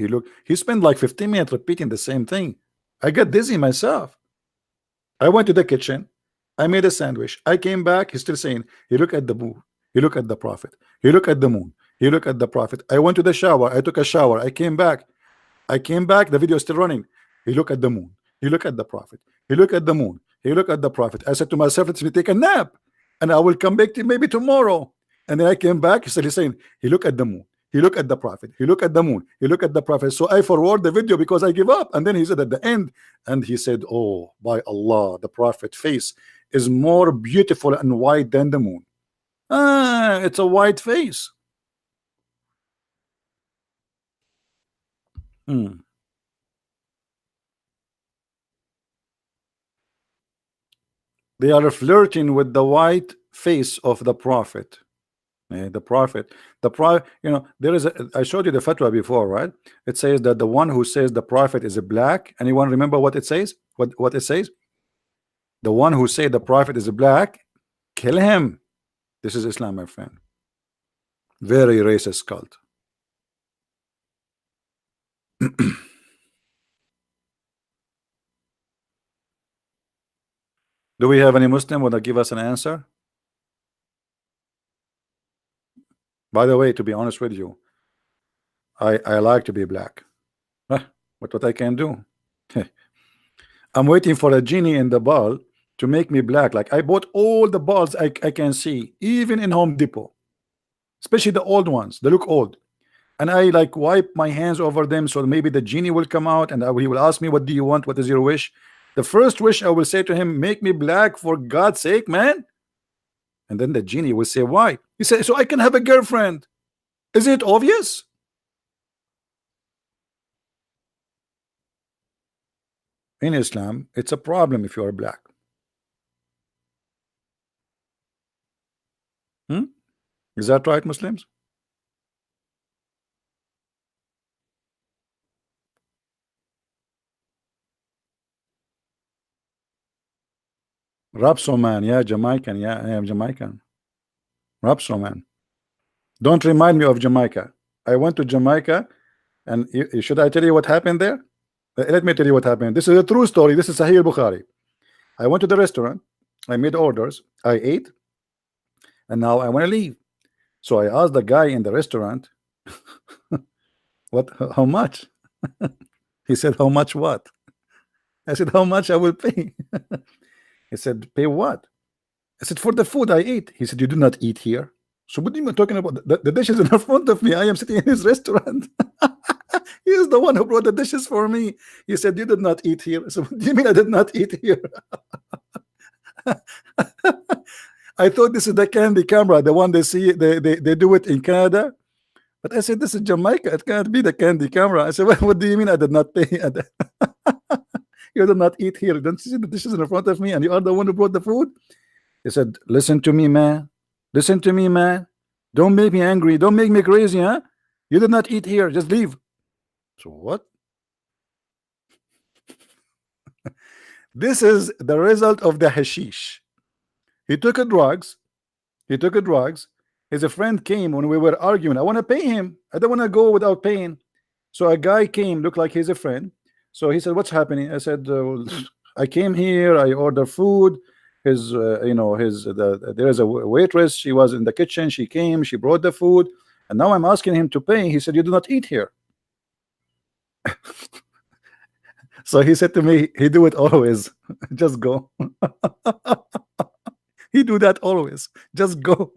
He spent like 15 minutes repeating the same thing. I got dizzy myself. I went to the kitchen. I made a sandwich. I came back. He's still saying, he look at the moon. He look at the prophet. He look at the moon. He look at the prophet. I went to the shower. I took a shower. I came back. The video is still running. He look at the moon. He look at the prophet. He look at the moon. He look at the prophet. I said to myself, let me take a nap, and I will come back to maybe tomorrow. And then I came back. He's saying, he look at the moon. He look at the prophet. He look at the moon. He look at the prophet. So I forward the video because I give up. And then he said at the end, and he said, oh, by Allah, the prophet face is more beautiful and white than the moon. Ah, it's a white face. They are flirting with the white face of the prophet. The prophet, you know, there is I showed you the fatwa before, right? It says that the one who says the prophet is a black. Anyone remember what it says? What it says? The one who say the prophet is a black, kill him. This is Islam, my friend. Very racist cult. Do we have any Muslim who will give us an answer? By the way, to be honest with you, I like to be black. But what I can do? I'm waiting for a genie in the ball to make me black. Like I bought all the balls I can see, even in Home Depot, especially the old ones. They look old, and I like wipe my hands over them so maybe the genie will come out and he will ask me, what do you want? What is your wish? The first wish I will say to him, make me black for God's sake, man. And then the genie will say, why? He said, so I can have a girlfriend. Isn't it obvious? In Islam, it's a problem if you are black. Is that right, Muslims? Rapso man, yeah, Jamaican, yeah, I am Jamaican. Rapso man. Don't remind me of Jamaica. I went to Jamaica, and should I tell you what happened there? Let me tell you what happened. This is a true story. This is Sahih Bukhari. I went to the restaurant. I made orders. I ate, and now I want to leave. So I asked the guy in the restaurant, how much? He said, how much what? I said, how much I will pay? He said, pay what? I said, for the food I ate. He said, you do not eat here. So what are you talking about? The dishes in front of me. I am sitting in his restaurant. He is the one who brought the dishes for me. He said, you did not eat here. So what do you mean I did not eat here? I thought this is the candy camera, the one they see, they do it in Canada. But I said, this is Jamaica. It can't be the candy camera. I said, what do you mean I did not pay? You did not eat here. Don't you see the dishes in front of me and you are the one who brought the food? He said, listen to me, man. Listen to me, man. Don't make me angry. Don't make me crazy, huh? You did not eat here. Just leave. So what? This is the result of the hashish. He took a drugs. He took a drugs. His friend came when we were arguing. I want to pay him. I don't want to go without paying. So a guy came, looked like he's a friend. So he said, what's happening? I said, I came here. I ordered food. There is a waitress. She was in the kitchen. She came. She brought the food. And now I'm asking him to pay. He said, you do not eat here. So he said to me, he do it always. Just go. He do that always. Just go.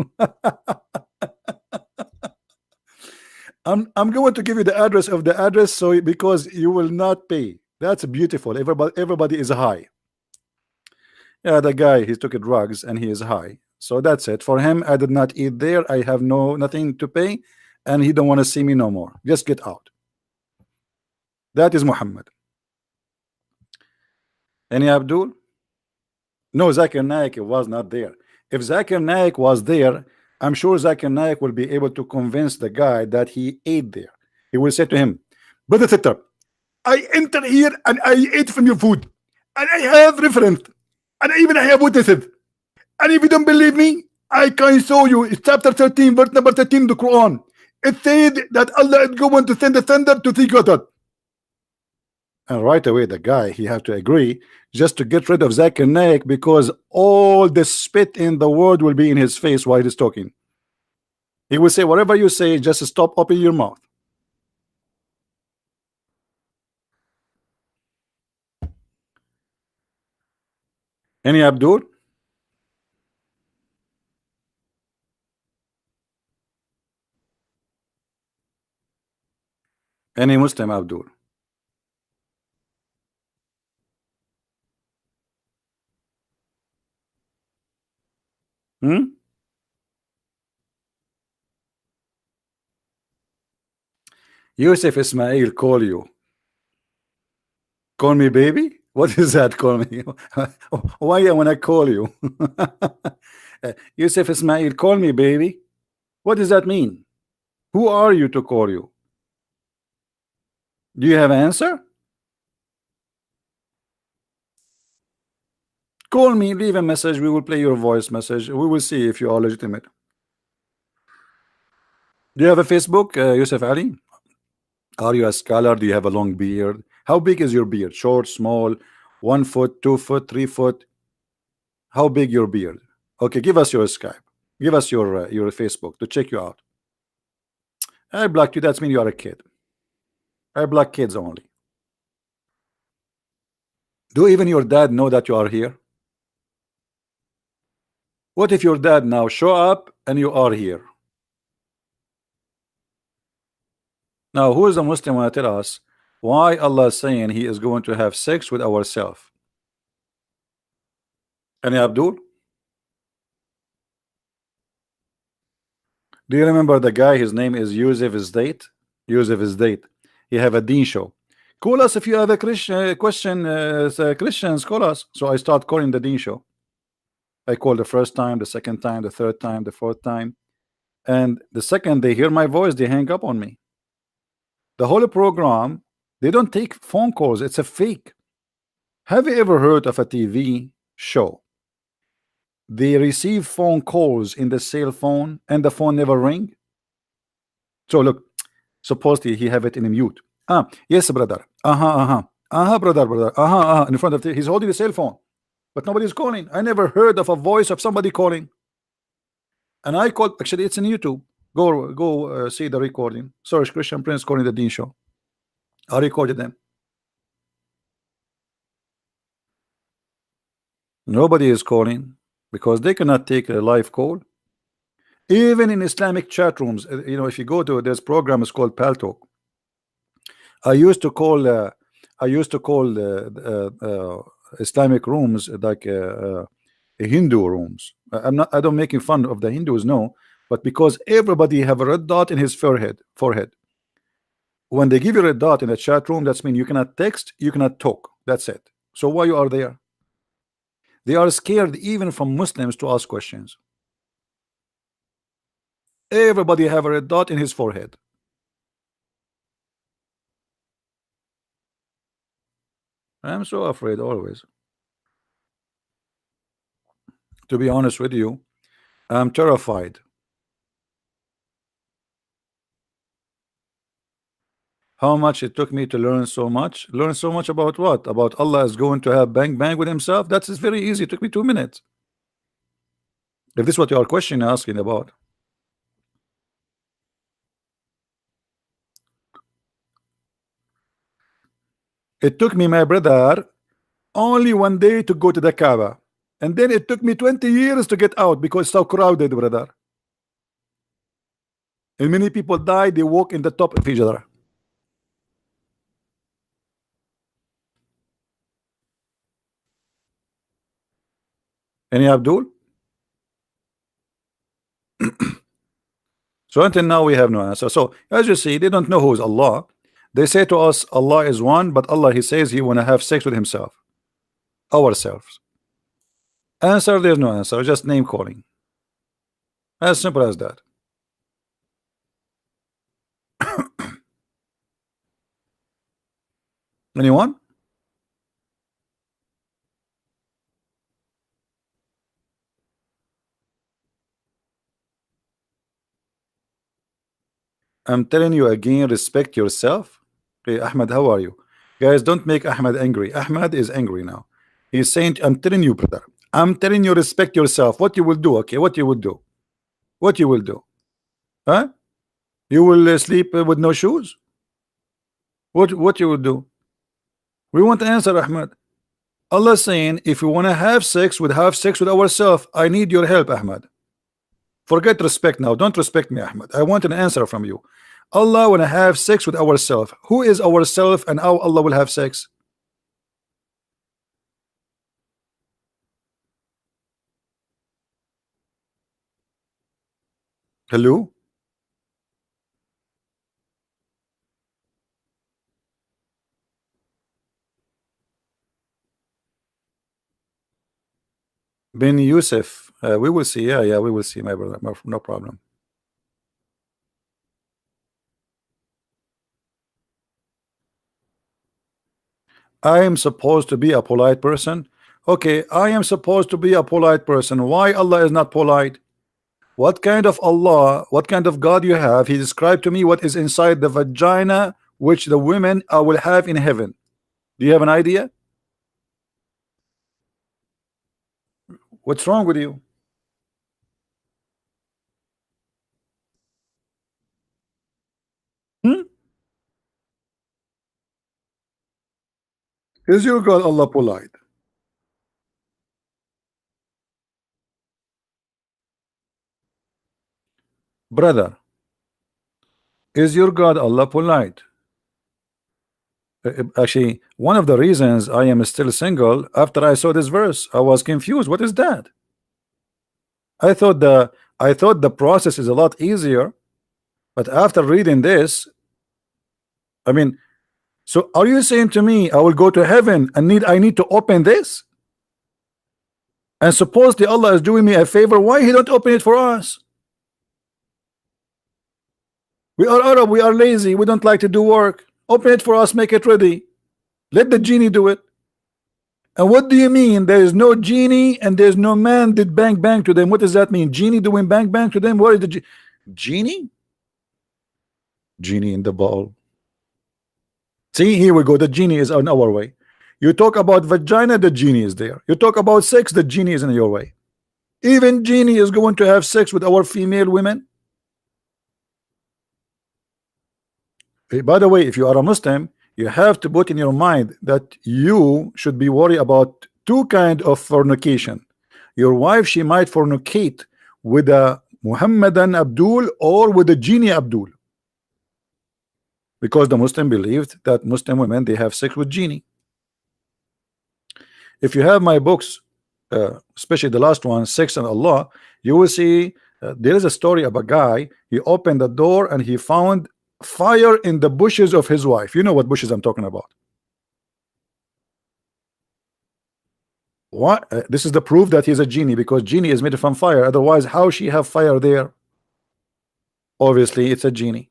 I'm going to give you the address of the address, so because you will not pay. That's beautiful. Everybody is high. Yeah, the guy, he took drugs and he is high. So that's it. For him, I did not eat there. I have nothing to pay, and he don't want to see me no more. Just get out. That is Muhammad. Any Abdul? No, Zakir Naik was not there. If Zakir Naik was there, I'm sure Zakir Naik will be able to convince the guy that he ate there. He will say to him, Brother Sitter, I enter here and I ate from your food, and I have reference, and even I have witnesses. And if you don't believe me, I can show you. It's chapter 13, verse number 13 of the Quran. It said that Allah is going to send a thunder to see God. And right away, the guy, he have to agree just to get rid of Zakir Naik, because all the spit in the world will be in his face while he's talking. He will say, whatever you say, just stop, open your mouth. Any Abdul? Any Muslim Abdul? Hmm? Yusuf Ismail call you. Call me baby? What is that? Call me. Why when I call you? Yusuf Ismail, call me baby. What does that mean? Who are you to call you? Do you have an answer? Call me, leave a message. We will play your voice message. We will see if you are legitimate. Do you have a Facebook, Yusuf Ali? Are you a scholar? Do you have a long beard? How big is your beard? Short, small, 1 foot, 2 foot, 3 foot? How big your beard? Okay, give us your Skype. Give us your Facebook to check you out. I blocked you. That's mean you are a kid. I block kids only. Do even your dad know that you are here? What if your dad now show up and you are here? Now, who is a Muslim want to tell us why Allah is saying He is going to have sex with ourselves? Any Abdul? Do you remember the guy? His name is Yusuf Isdate. Yusuf Isdate. He have a Deen show. Call us if you have a Christian question. Christians, call us. So I start calling the Deen show. I call the first time, the second time, the third time, the fourth time, and the second they hear my voice, they hang up on me. The whole program, they don't take phone calls. It's a fake. Have you ever heard of a TV show? They receive phone calls in the cell phone and the phone never ring. So look, supposedly he have it in a mute. Yes, brother. Brother. In front of he's holding the cell phone, but nobody's calling. I never heard of a voice of somebody calling. And I called. Actually, it's in YouTube. Go see the recording. Sorry, Christian Prince calling the Dean show. I recorded them. Nobody is calling because they cannot take a live call. Even in Islamic chat rooms, you know, if you go to this program, is called Paltalk. I used to call Islamic rooms like Hindu rooms. I don't making fun of the Hindus, no, but because everybody have a red dot in his forehead. When they give you a red dot in a chat room, that's mean you cannot text, you cannot talk. That's it. So why you are there? They are scared even from Muslims to ask questions. Everybody have a red dot in his forehead. I'm so afraid always. To be honest with you, I'm terrified. How much it took me to learn so much? Learn so much about what? About Allah is going to have bang bang with himself? That's very easy. It took me 2 minutes. If this is what you are questioning asking about. It took me, my brother, only 1 day to go to the Kaaba. And then it took me 20 years to get out because it's so crowded, brother. And many people die, they walk in the top of each other. Any Abdul? So until now we have no answer. So as you see, they don't know who is Allah. They say to us, Allah is one, but Allah, He says He want to have sex with Himself, ourselves. Answer, there's no answer, just name calling. As simple as that. Anyone? I'm telling you again, respect yourself. Hey, Ahmed, how are you? Guys, don't make Ahmad angry. Ahmad is angry now. He's saying, I'm telling you, brother. I'm telling you, respect yourself. What you will do, okay? What you will do? What you will do? Huh? You will sleep with no shoes? What you will do? We want to answer, Ahmad. Allah saying, if we want to have sex, we'll have sex with ourselves. I need your help, Ahmad. Forget respect now. Don't respect me, Ahmad. I want an answer from you. Allah want to have sex with ourselves. Who is ourself and how Allah will have sex? Hello? Ben Yusuf. We will see. Yeah, we will see, my brother. No problem. I am supposed to be a polite person. Okay, I am supposed to be a polite person. Why Allah is not polite? What kind of Allah, what kind of God you have? He described to me what is inside the vagina which the women will have in heaven. Do you have an idea? What's wrong with you? Hmm? Is your God Allah polite? Brother, is your God Allah polite? Actually, one of the reasons I am still single after I saw this verse, I was confused. What is that? I thought the process is a lot easier, but after reading this, I mean, so are you saying to me I will go to heaven and I need to open this? And supposedly Allah is doing me a favor. Why He don't open it for us? We are Arab, we are lazy, we don't like to do work. Open it for us, make it ready. Let the genie do it. And what do you mean there is no genie and there's no man did bang bang to them? What does that mean? Genie doing bang bang to them? Where is the genie? Genie in the ball. See, here we go. The genie is on our way. You talk about vagina, the genie is there. You talk about sex, the genie is in your way. Even genie is going to have sex with our female women. Hey, by the way, if you are a Muslim, you have to put in your mind that you should be worried about two kinds of fornication. Your wife, she might fornicate with a Mohammedan Abdul or with a genie Abdul, because the Muslim believed that Muslim women, they have sex with genie. If you have my books, especially the last one, Sex and Allah, you will see there is a story of a guy. He opened the door and he found fire in the bushes of his wife. You know what bushes I'm talking about. What? This is the proof that he's a genie, because genie is made from fire. Otherwise, how she have fire there? Obviously, it's a genie.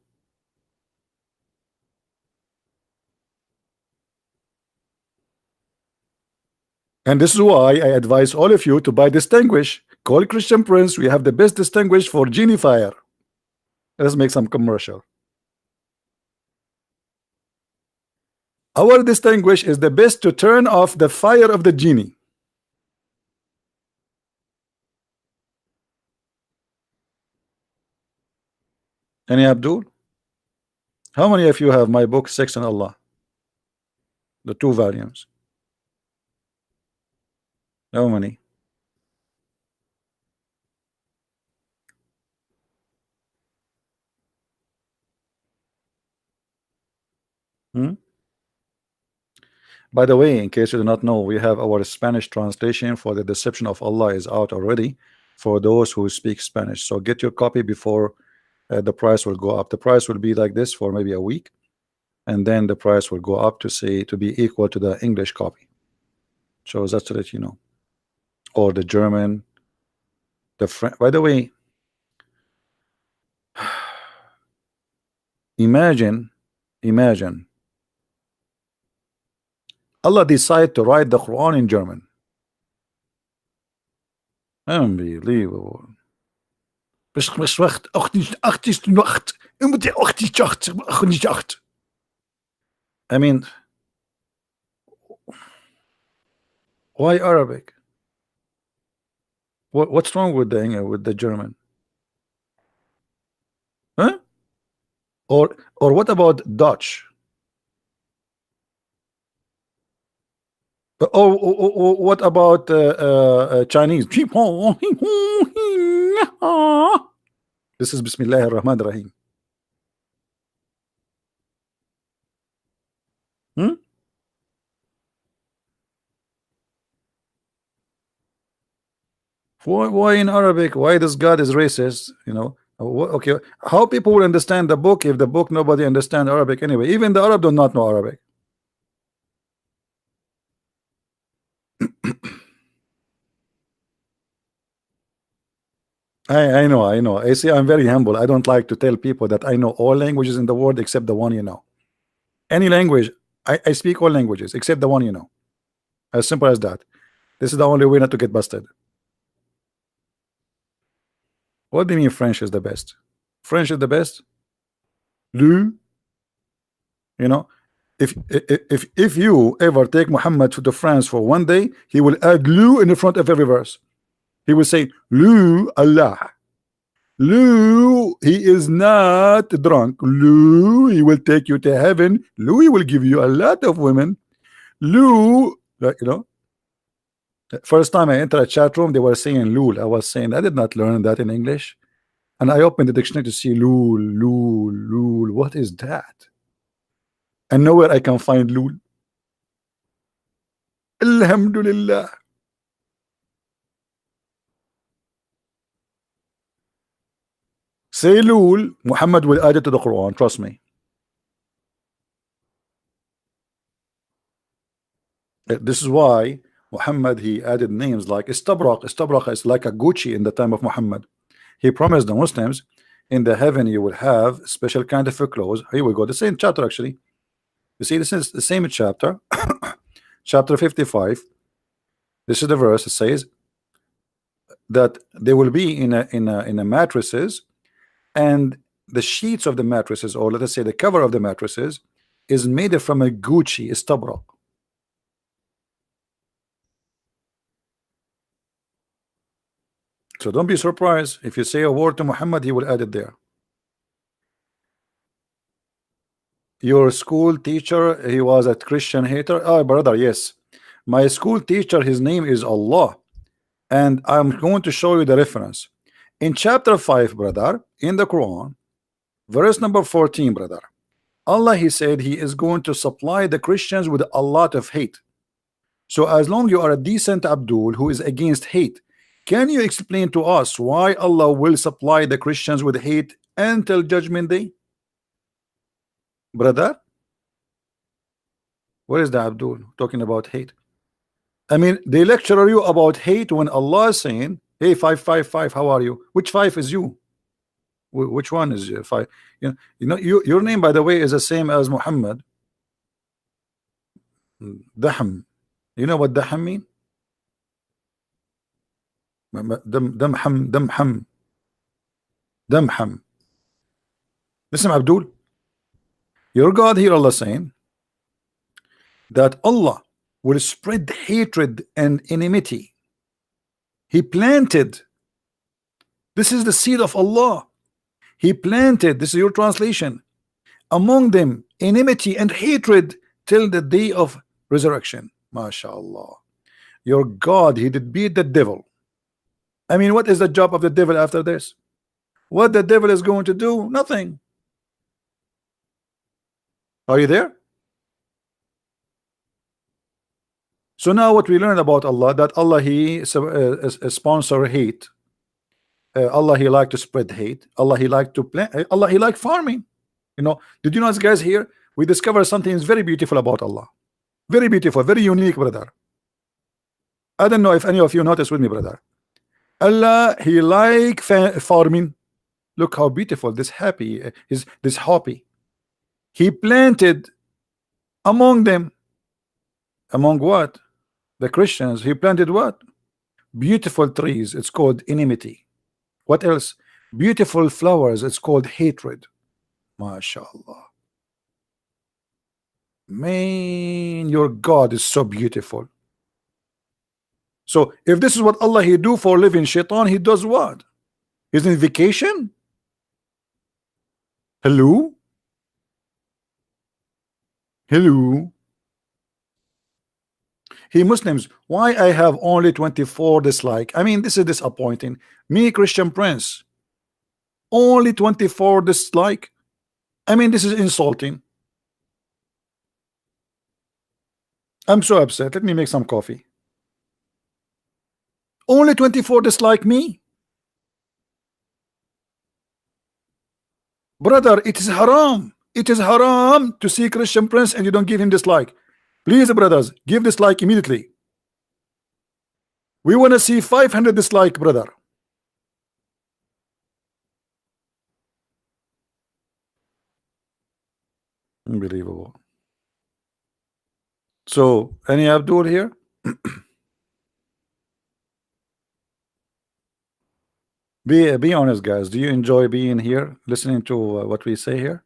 And this is why I advise all of you to buy Distinguish. Call Christian Prince. We have the best Distinguish for genie fire. Let's make some commercial. Our Distinguish is the best to turn off the fire of the genie. Any Abdul? How many of you have my book Sex and Allah? The 2 volumes. How many? Hmm? By the way, in case you do not know, we have our Spanish translation for The Deception of Allah is out already for those who speak Spanish. So get your copy before the price will go up. The price will be like this for maybe a week, and then the price will go up to say to be equal to the English copy. So that's to let you know. Or the German, the French. By the way, imagine Allah decided to write the Quran in German. Unbelievable. I mean, Why Arabic? What's wrong with the German? Huh? Or what about Dutch? Or what about Chinese? This is Bismillah ar-Rahman ar-Rahim. Hmm? Why in Arabic? Why this God is racist? You know? Okay, how people will understand the book if the book nobody understand Arabic anyway? Even the Arab do not know Arabic. I know. I see. I'm very humble. I don't like to tell people that I know all languages in the world except the one you know. Any language, I speak all languages except the one you know. As simple as that. This is the only way not to get busted. What do you mean French is the best? French is the best? Lu, you know, if you ever take Muhammad to France for one day, he will add Lu in the front of every verse. He will say, Lu Allah. Lu, he is not drunk. Lu, he will take you to heaven. Lu, he will give you a lot of women. Lu, like, you know, first time I entered a chat room, they were saying Lul. I was saying, I did not learn that in English. And I opened the dictionary to see Lul, Lul, Lul. What is that? And nowhere I can find Lul. Alhamdulillah. Say Lul, Muhammad will add it to the Quran, trust me. This is why Muhammad, he added names like Istabrak. Istabrak is like a Gucci in the time of Muhammad. He promised the Muslims, in the heaven you will have special kind of clothes. Here we go, the same chapter actually. You see, this is the same chapter, chapter 55. This is the verse. It says that they will be in a mattresses, and the sheets of the mattresses, or let us say the cover of the mattresses, is made from a Gucci istabrak. So don't be surprised if you say a word to Muhammad, he will add it there. Your school teacher, he was a Christian hater. Oh, brother, yes. My school teacher, his name is Allah. And I'm going to show you the reference. In chapter 5, brother, in the Quran, verse number 14, brother, Allah, he said, he is going to supply the Christians with a lot of hate. So as long you are a decent Abdul who is against hate, can you explain to us why Allah will supply the Christians with hate until Judgment Day? Brother, where is the Abdul talking about hate? I mean, they lecture you about hate when Allah is saying, hey, 555, how are you? Which five is you? Which one is five? Your name, by the way, is the same as Muhammad. Dahm. You know what Dahm mean? Damham. Listen, Abdul. Your God here, Allah saying that Allah will spread hatred and enmity. He planted. This is the seed of Allah. He planted, this is your translation, among them enmity and hatred till the day of resurrection. MashaAllah. Your God, he did beat the devil. I mean, what is the job of the devil after this? What the devil is going to do? Nothing. Are you there? So now what we learned about Allah, that Allah, he sponsor hate. Allah, he like to spread hate. Allah, he like to plant. Allah, he like farming. You know, did you know, guys, here we discover something is very beautiful about Allah. Very beautiful, very unique, brother. I don't know if any of you notice with me, brother. Allah, he like farming. Look how beautiful this happy is, this happy. He planted among them. Among what? The Christians. He planted what? Beautiful trees. It's called enmity. What else? Beautiful flowers. It's called hatred. MashaAllah. Man, your God is so beautiful. So if this is what Allah he do for living, shaitan he does what? He's in vacation. Hello, hello. He Muslims, why I have only 24 dislike? I mean, this is disappointing. Me, Christian Prince, only 24 dislike. I mean, this is insulting. I'm so upset. Let me make some coffee. Only 24 dislike me. Brother, it is haram. It is haram to see Christian Prince and you don't give him dislike. Please, brothers, give dislike immediately. We want to see 500 dislike, brother. Unbelievable. So, any Abdul here? Be honest, guys. Do you enjoy being here, listening to what we say here?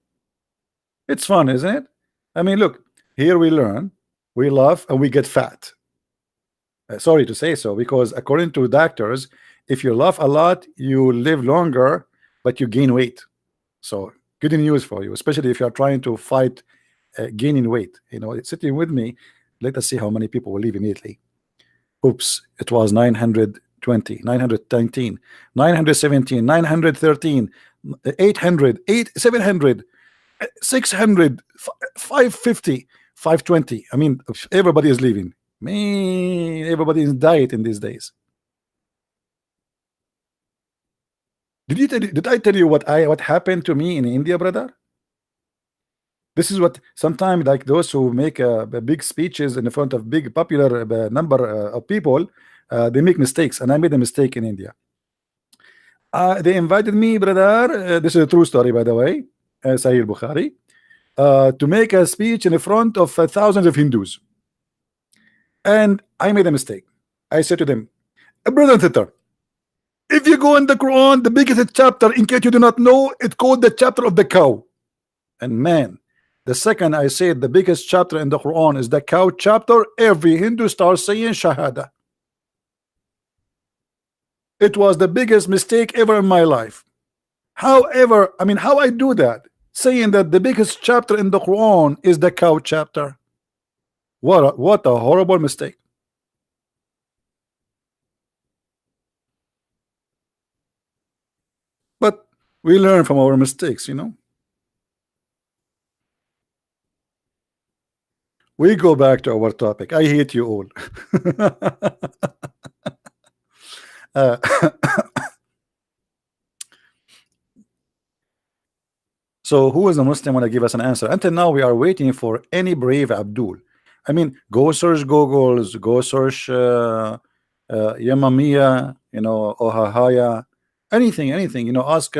It's fun, isn't it? I mean, look, here we learn, we laugh, and we get fat. Sorry to say so, because according to doctors, if you laugh a lot, you live longer, but you gain weight. So, good news for you, especially if you are trying to fight gaining weight. You know, it's sitting with me. Let us see how many people will leave immediately. Oops, it was 920, 919, 917, 913, 800, 700, 600, 550, 520. I mean, everybody is leaving. Man, everybody is dieting these days. Did I tell you what happened to me in India, brother? This is what sometimes, like those who make big speeches in front of big popular number of people, they make mistakes, and I made a mistake in India. They invited me, brother. This is a true story, by the way, Sahih Bukhari, to make a speech in front of thousands of Hindus, and I made a mistake. I said to them, brother and sister, if you go in the Quran, the biggest chapter, in case you do not know, it's called the chapter of the cow. And man, the second I said the biggest chapter in the Quran is the cow chapter, every Hindu starts saying Shahada. It was the biggest mistake ever in my life. However, I mean, how I do that? Saying that the biggest chapter in the Quran is the cow chapter. What a horrible mistake. But we learn from our mistakes, you know. We go back to our topic. I hate you all. uh, So who is a Muslim want to give us an answer? Until now, we are waiting for any brave Abdul. I mean, go search Googles, go search Yamamiya, you know, Ohahaya, anything, you know, ask.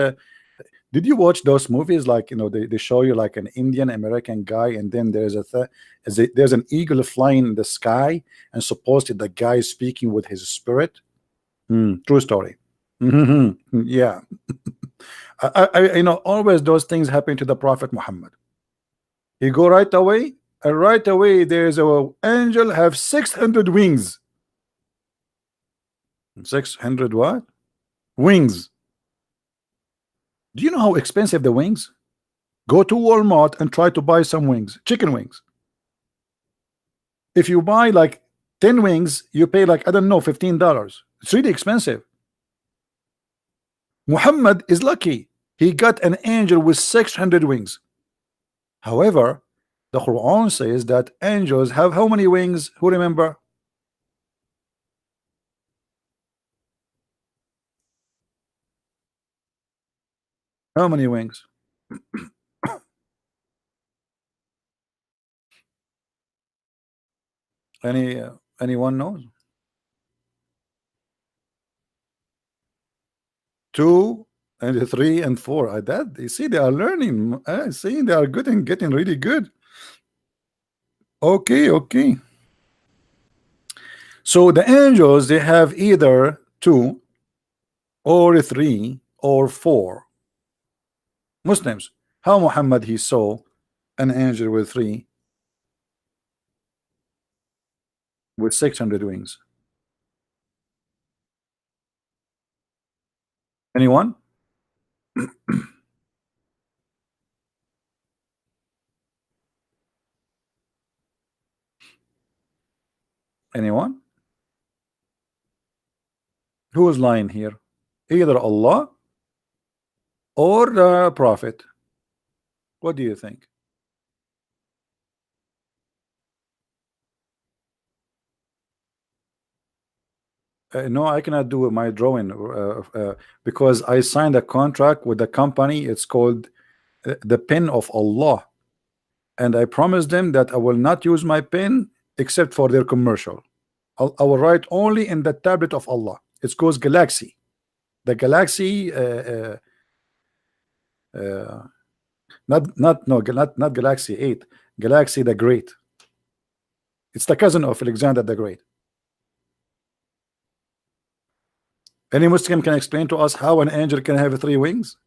Did you watch those movies? Like, you know, they show you like an Indian American guy, and then there's there's an eagle flying in the sky, and supposedly the guy is speaking with his spirit. True story. Yeah. You know, always those things happen to the Prophet Muhammad. He go right away, and right away there's a angel have 600 wings. 600 what? Wings. Do you know how expensive the wings? Go to Walmart and try to buy some wings, chicken wings. If you buy like 10 wings, you pay like, I don't know, $15. It's really expensive. Muhammad is lucky. He got an angel with 600 wings. However, the Quran says that angels have how many wings? Who remember? How many wings? Anyone knows? 2 and 3 and 4. That you see, they are learning. See, they are good and getting really good. Okay. So the angels, they have either 2 or 3 or 4. Muslims, how Muhammad he saw an angel with 3 with 600 wings? Anyone? Anyone? Who is lying here? Either Allah or the Prophet. What do you think? No, I cannot do my drawing because I signed a contract with the company. It's called the pen of Allah, and I promised them that I will not use my pen except for their commercial. I will write only in the tablet of Allah. It's called Galaxy. The Galaxy, uh, not no, not Galaxy 8, Galaxy the Great. It's the cousin of Alexander the Great. Any Muslim can explain to us how an angel can have three wings?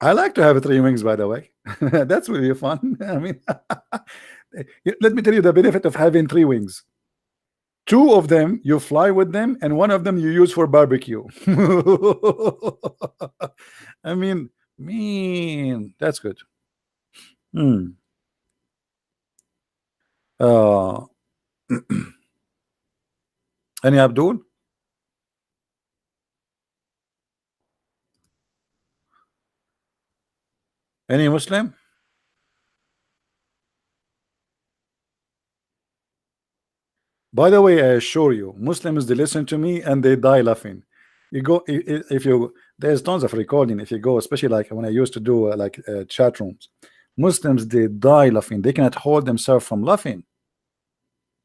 I like to have three wings, by the way. That's really fun. I mean, let me tell you the benefit of having three wings. Two of them you fly with them, and one of them you use for barbecue. I mean, that's good. Hmm. Uh, any Abdul? Any Muslim? By the way, I assure you, Muslims they listen to me and they die laughing. You go if you there's tons of recording. If you go, especially like when I used to do chat rooms, Muslims they die laughing. They cannot hold themselves from laughing.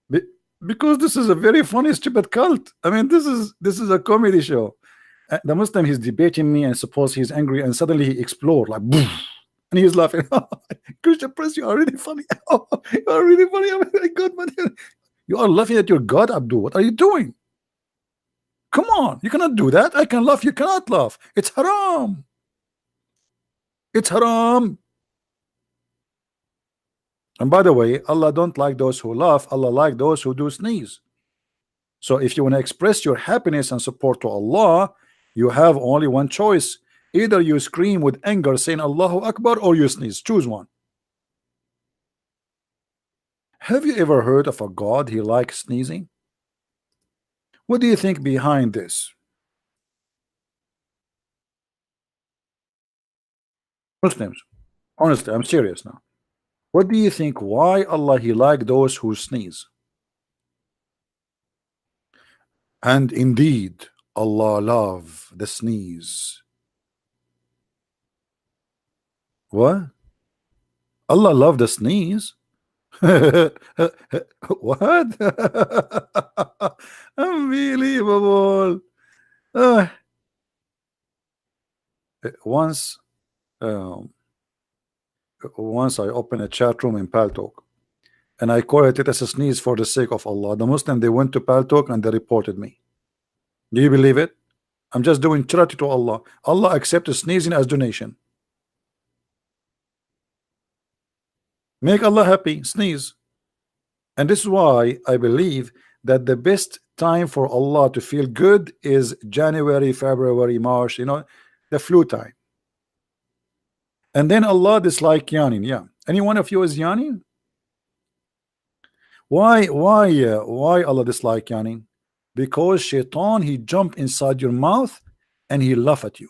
Be- because this is a very funny stupid cult. I mean, this is a comedy show. The Muslim he's debating me and suppose he's angry and suddenly he explode like boom, and he's laughing. Christian Prince, you are really funny. You are really funny. Oh my God, man. You are laughing at your God, Abdul. What are you doing? Come on, you cannot do that. I can laugh, you cannot laugh. It's haram. It's haram. And by the way, Allah don't like those who laugh. Allah like those who do sneeze. So if you want to express your happiness and support to Allah, you have only one choice. Either you scream with anger saying Allahu Akbar, or you sneeze. Choose one. Have you ever heard of a God he likes sneezing? What do you think behind this? Muslims, honestly, I'm serious now. What do you think why Allah he like those who sneeze? And indeed, Allah love the sneeze. What? Allah love the sneeze? What? Unbelievable. Uh, once, um, once I opened a chat room in Paltalk, and I called it as a sneeze for the sake of Allah. The Muslim they went to Paltalk and they reported me. Do you believe it? I'm just doing charity to Allah. Allah accepts sneezing as donation. Make Allah happy, sneeze. And this is why I believe that the best time for Allah to feel good is January, February, March, the flu time. And then Allah dislike yawning. Yeah. Any one of you is yawning? Why Allah dislike yawning? Because shaitan he jump inside your mouth and he laugh at you.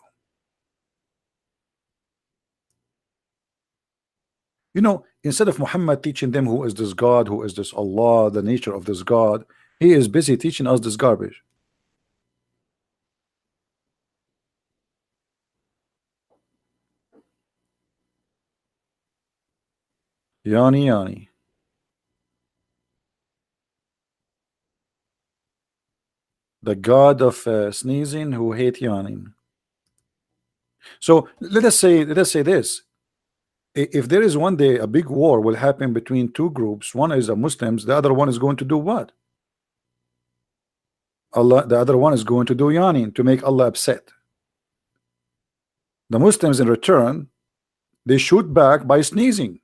Instead of Muhammad teaching them who is this God, who is this Allah, the nature of this God, he is busy teaching us this garbage. Yani yani. The God of sneezing who hate yawning. So let us say this. If there is one day a big war will happen between two groups, one is the Muslims, the other one is going to do what? Allah, the other one is going to do yawning to make Allah upset. The Muslims in return, they shoot back by sneezing.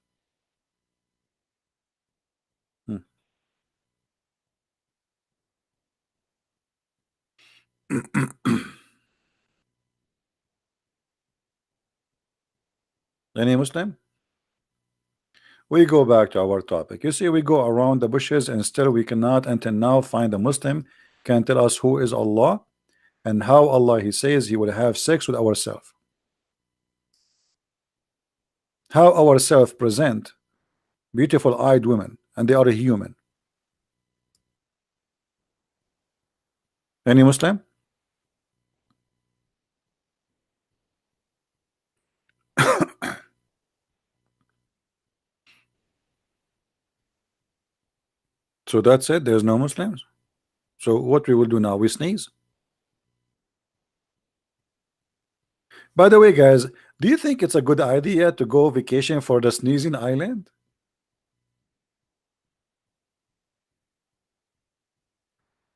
Hmm. Any Muslim? We go back to our topic. You see, we go around the bushes and still we cannot until now find a Muslim can tell us who is Allah and how Allah he says he will have sex with ourselves. How ourselves present beautiful eyed women and they are a human. Any Muslim? So that's it. There's no Muslims. So what we will do now? We sneeze. By the way, guys, do you think it's a good idea to go vacation for the sneezing island?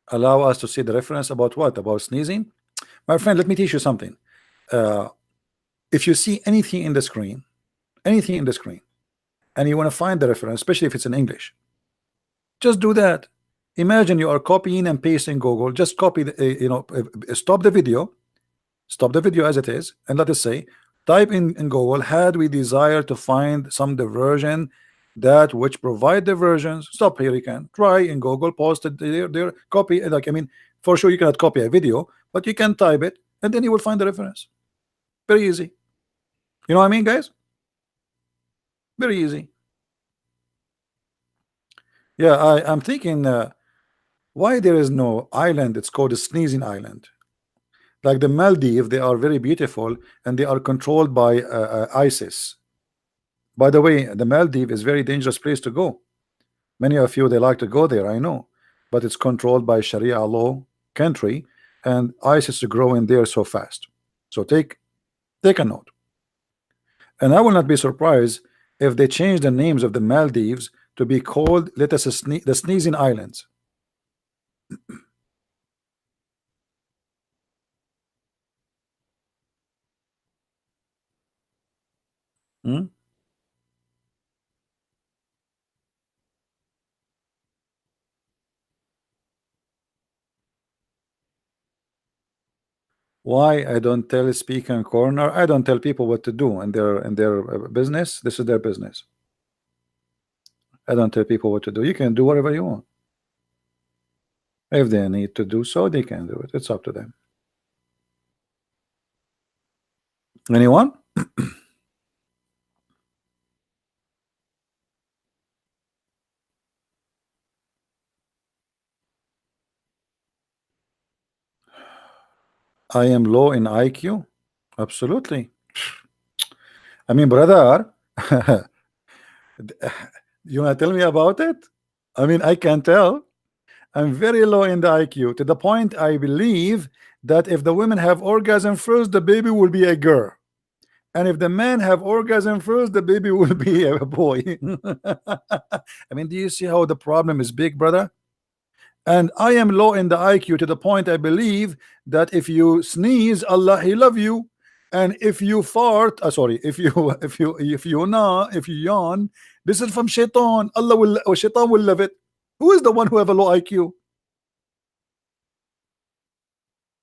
Allow us to see the reference about what? About sneezing? My friend, let me teach you something. Uh, if you see anything in the screen, anything in the screen, and you want to find the reference, especially if it's in English, just do that. Imagine you are copying and pasting Google. Just copy the, stop the video as it is, and let us say, type in Google, had we desire to find some diversion that which provide diversions. Stop here, you can try in Google, post it there, copy, like, I mean, for sure you cannot copy a video, but you can type it, and then you will find the reference. Very easy. You know what I mean, guys? Very easy. Yeah, I'm thinking why there is no island. It's called a sneezing island. Like the Maldives, they are very beautiful and they are controlled by ISIS. By the way, the Maldives is very dangerous place to go. Many of you they like to go there, I know, but it's controlled by Sharia law country, and ISIS is growing there so fast. So take a note. And I will not be surprised if they change the names of the Maldives to be called, let us the Sneezing Islands. Hmm? Why I don't tell speak in corner? I don't tell people what to do in their business. This is their business. I don't tell people what to do. You can do whatever you want. If they need to do so, they can do it. It's up to them. Anyone? I am low in IQ. Absolutely. I mean, brother, you want to tell me about it? I mean, I can tell. I'm very low in the IQ to the point I believe that if the women have orgasm first, the baby will be a girl. And if the men have orgasm first, the baby will be a boy. I mean, do you see how the problem is big, brother? And I am low in the IQ to the point I believe that if you sneeze, Allah He love you, and if you fart, sorry, if you if you yawn, this is from Shaitan. Allah will, or Shaitan will love it. Who is the one who have a low IQ?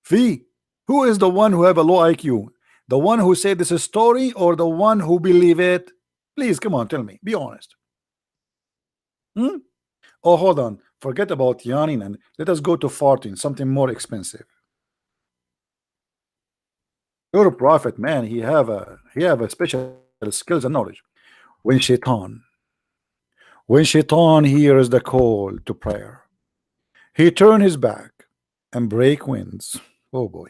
Fee. Who is the one who have a low IQ? The one who said this is story, or the one who believe it? Please come on, tell me. Be honest. Hmm? Oh, hold on. Forget about yawning and let us go to farting, something more expensive. Your prophet, man, he have a special skills and knowledge. When shaitan, when shaitan hears the call to prayer, he turn his back and break winds. Oh boy.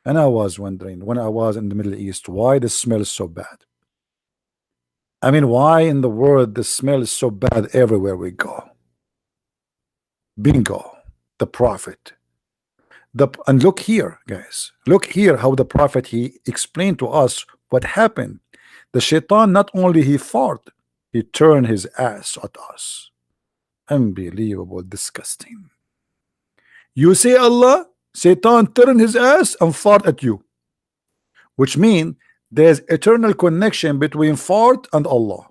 And I was wondering when I was in the Middle East, why the smell is so bad. I mean, why in the world the smell is so bad everywhere we go? Bingo, the prophet. And look here, guys. Look here how the prophet he explained to us what happened. The shaitan not only he fought, he turned his ass at us. Unbelievable, disgusting. You say Allah, Satan turn his ass and fart at you, which means there's eternal connection between fart and Allah.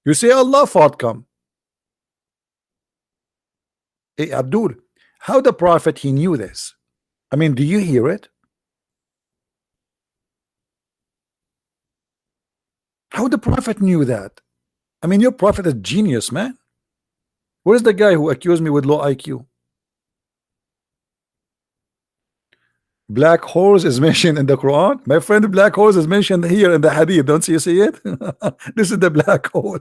You say Allah, fart come. Hey Abdul, how the prophet he knew this? I mean, do you hear it? How the prophet knew that? I mean, your prophet is genius, man. Where's the guy who accused me with low IQ? Black holes is mentioned in the Quran. My friend, black holes is mentioned here in the Hadith. Don't you see it? This is the black hole.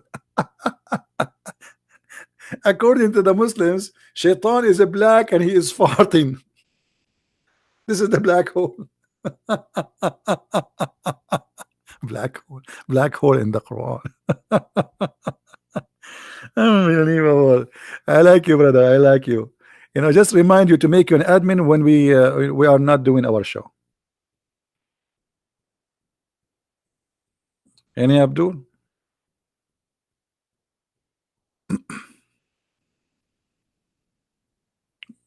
According to the Muslims, Shaitan is a black and he is farting. This is the black hole. Black hole in the Quran. Unbelievable. I like you, brother. I like you. You know, just remind you to make you an admin when we are not doing our show. Any Abdul?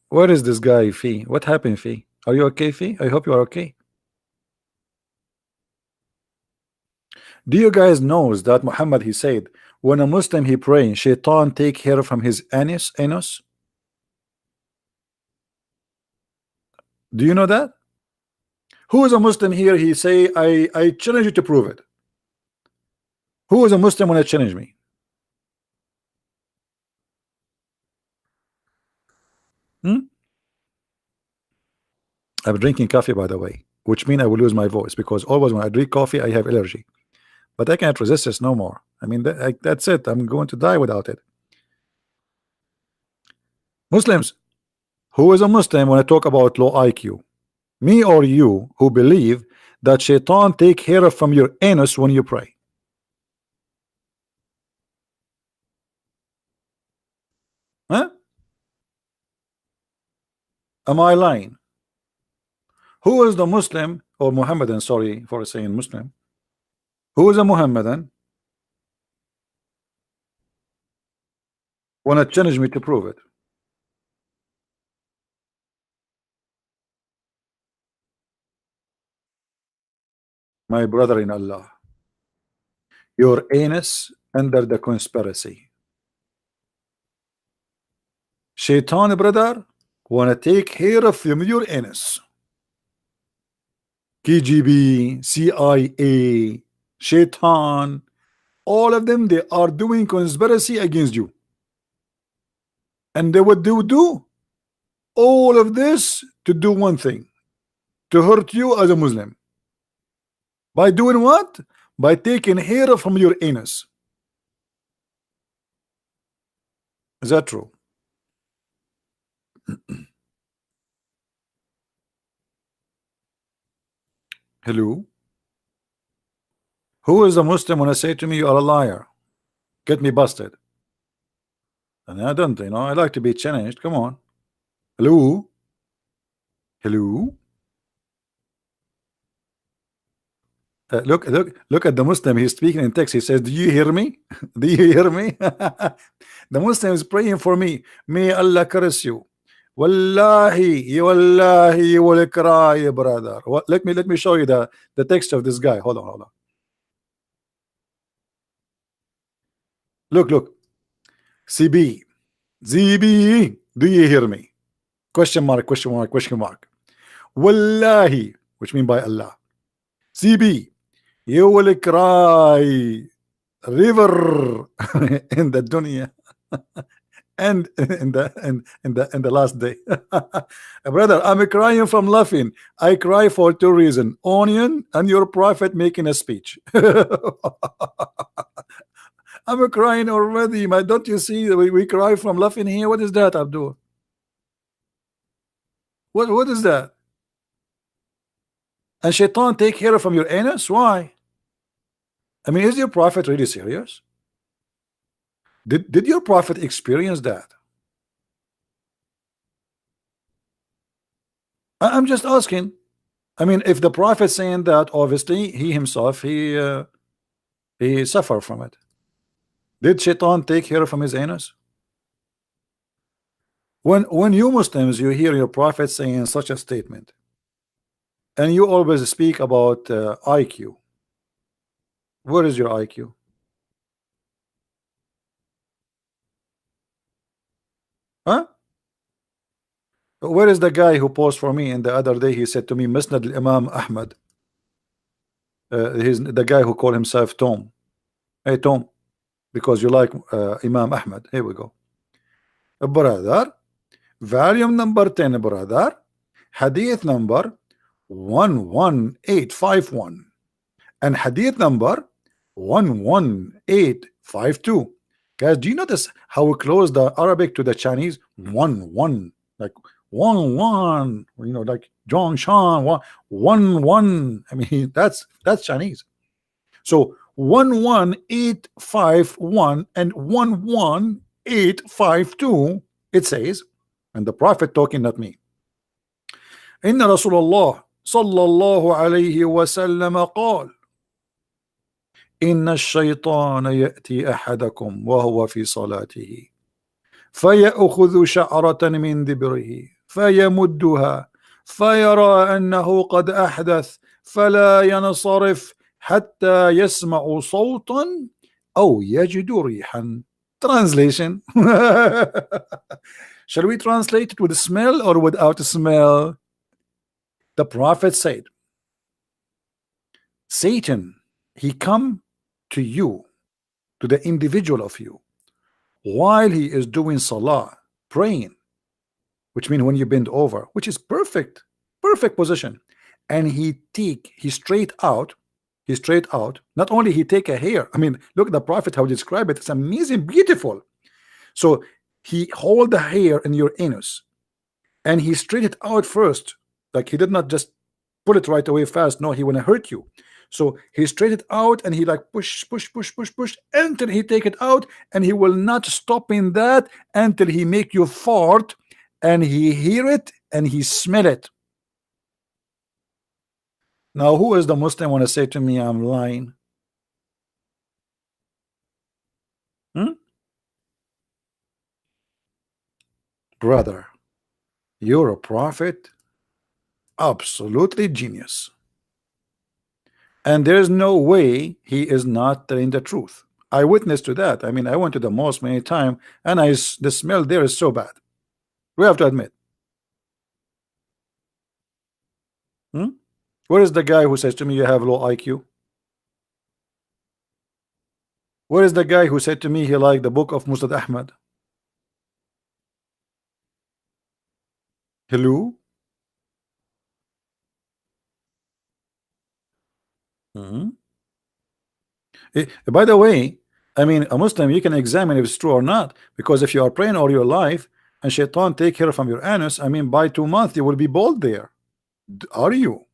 Where is this guy, Fee? What happened, Fee? Are you okay, Fee? I hope you are okay. Do you guys knows that Muhammad he said when a Muslim he praying, Shaitan take hair from his anus? Do you know that? Who is a Muslim here? He say, I challenge you to prove it. Who is a Muslim when I challenge me? I'm drinking coffee, by the way, which means I will lose my voice because always when I drink coffee, I have allergy. But I can't resist this no more. I mean, that's it. I'm going to die without it. Muslims, who is a Muslim when I talk about low IQ? Me or you who believe that Shaitan take hair from your anus when you pray? Huh? Am I lying? Who is the Muslim or Mohammedan? Sorry for saying Muslim. Who is a Mohammedan? Want to challenge me to prove it? My brother in Allah, your anus under the conspiracy. Shaitan, brother, want to take hair from your anus. KGB, CIA, Shaitan, all of them, they are doing conspiracy against you. And they would do all of this to do one thing, to hurt you as a Muslim. By doing what? By taking hair from your anus. Is that true? Hello? Who is a Muslim when I say to me you are a liar? Get me busted. And I don't, you know, I like to be challenged. Come on. Hello? Hello? Look at the Muslim. He's speaking in text. He says, do you hear me? Do you hear me? The Muslim is praying for me. May Allah curse you. Wallahi, you will cry, brother. What? Let me show you the text of this guy. Hold on. Look. CB, ZB, do you hear me? Question mark. Wallahi, which mean by Allah. CB, you will cry river in the dunya and in the last day. Brother, I'm crying from laughing. I cry for two reasons: onion and your prophet making a speech. I'm crying already, man. Don't you see we cry from laughing here? What is that, Abdul? What is that? And Shaitan take hair from your anus? Why? I mean, is your prophet really serious? Did your prophet experience that? I'm just asking. I mean, if the prophet saying that, obviously he himself he suffered from it. Did Shaitan take hair from his anus? When you Muslims you hear your prophet saying such a statement, and you always speak about IQ. Where is your IQ? Huh? Where is the guy who posed for me? And the other day he said to me, Musnad al-Imam Ahmad. He's the guy who called himself Tom. Hey Tom, because you like Imam Ahmed. Here we go. Brother, volume number 10, brother. Hadith number 11851 and hadith number 11852. Guys, do you notice how we close the Arabic to the Chinese? One, like one, you know, like John Shan, one. I mean, that's Chinese. So 11851 and 11852, it says, and the Prophet talking, not me. Inna Rasulullah sallallahu alayhi wa sallam قال إن الشيطان يأتي أحدكم وهو في صلاته فيأخذ شعرة من دبره فيمدها فيرى أنه قد أحدث فلا ينصرف حتى يسمع صوتا أو يجد ريحا. Translation. Shall we translate it with smell or without smell? The Prophet said, Satan, he come to you, to the individual of you, while he is doing salah, praying, which means when you bend over, which is perfect position, and he straight out, not only he take a hair, I mean, look at the Prophet how he describe it, it's amazing, beautiful. So he hold the hair in your anus and he straight it out first, like he did not just pull it right away fast, no, he wanna hurt you. So he straight it out and he like push until he take it out, and he will not stop in that until he make you fart and he hear it and he smell it. Now who is the Muslim want to say to me I'm lying? Brother, you're a prophet, absolutely genius, and there's no way he is not telling the truth. I witness to that. I mean, I went to the mosque many times and the smell there is so bad, we have to admit. Where is the guy who says to me you have low IQ? Where is the guy who said to me he liked the book of Musnad Ahmad? Hello? By the way, I mean, a Muslim, you can examine if it's true or not, because if you are praying all your life and shaitan take hair from your anus, I mean, by 2 months you will be bald there. Are you?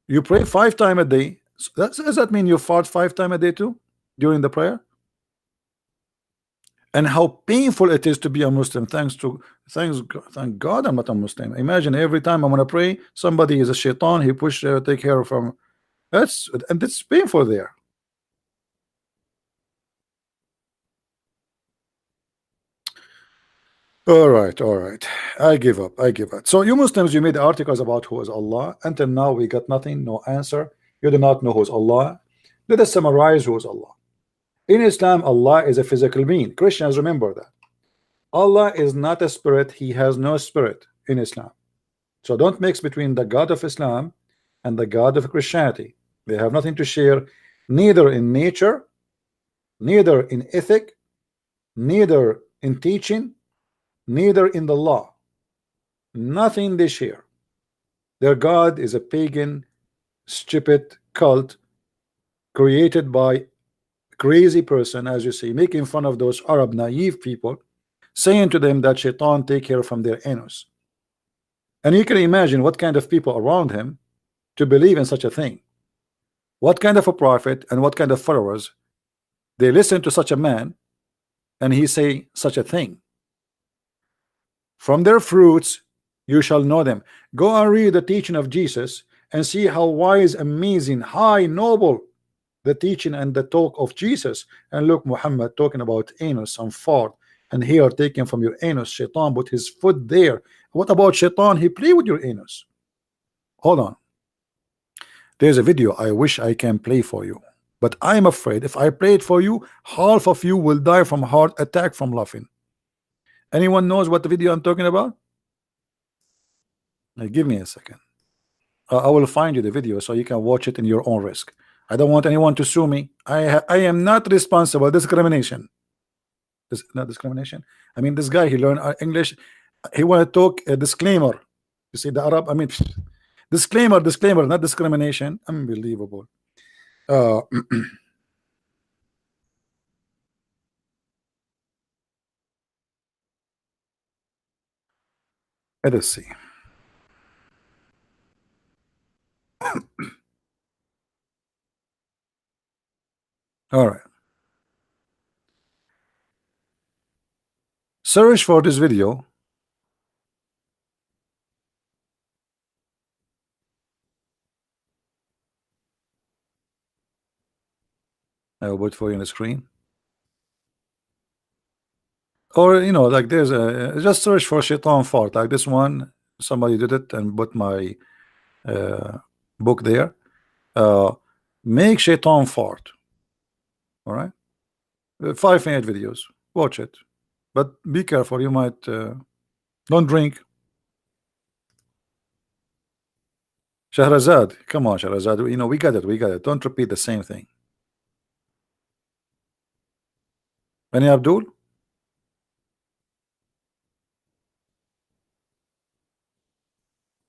You pray 5 times a day. So does that mean you fart 5 times a day too during the prayer? And how painful it is to be a Muslim. Thank God I'm not a Muslim. Imagine every time I want to pray, somebody is a shaitan. He push take hair from. It's painful there. All right. I give up. So you Muslims, you made articles about who is Allah. Until now, we got nothing, no answer. You do not know who is Allah. Let us summarize who is Allah. In Islam, Allah is a physical being. Christians, remember that. Allah is not a spirit. He has no spirit in Islam. So don't mix between the God of Islam and the God of Christianity. They have nothing to share, neither in nature, neither in ethic, neither in teaching, neither in the law. Nothing they share. Their God is a pagan, stupid cult created by crazy person, as you see, making fun of those Arab naive people, saying to them that shaitan take care from their anus. And you can imagine what kind of people around him to believe in such a thing. What kind of a prophet and what kind of followers they listen to such a man and he say such a thing. From their fruits you shall know them. Go and read the teaching of Jesus and see how wise, amazing, high, noble the teaching and the talk of Jesus. And look, Muhammad talking about anus and fart, and here taken from your anus. Shaitan put his foot there. What about shaitan? He play with your anus. Hold on, there's a video I wish I can play for you, but I'm afraid if I play it for you, half of you will die from heart attack from laughing. Anyone knows what the video I'm talking about? Now, give me a second. I will find you the video so you can watch it in your own risk. I don't want anyone to sue me. I am not responsible. Discrimination. This not discrimination. I mean, this guy, he learned English. He want to talk a disclaimer. You see the Arab. I mean, disclaimer, disclaimer, not discrimination. Unbelievable. Uh, let us see. All right. Search for this video. I will put for you on the screen. Or like there's a just search for shaitan fart like this one. Somebody did it and put my uh, book there. Uh, make shaitan fart. All right. 5-minute videos. Watch it, but be careful. You might don't drink. Shahrazad, come on, Shahrazad. We got it. We got it. Don't repeat the same thing. Any Abdul?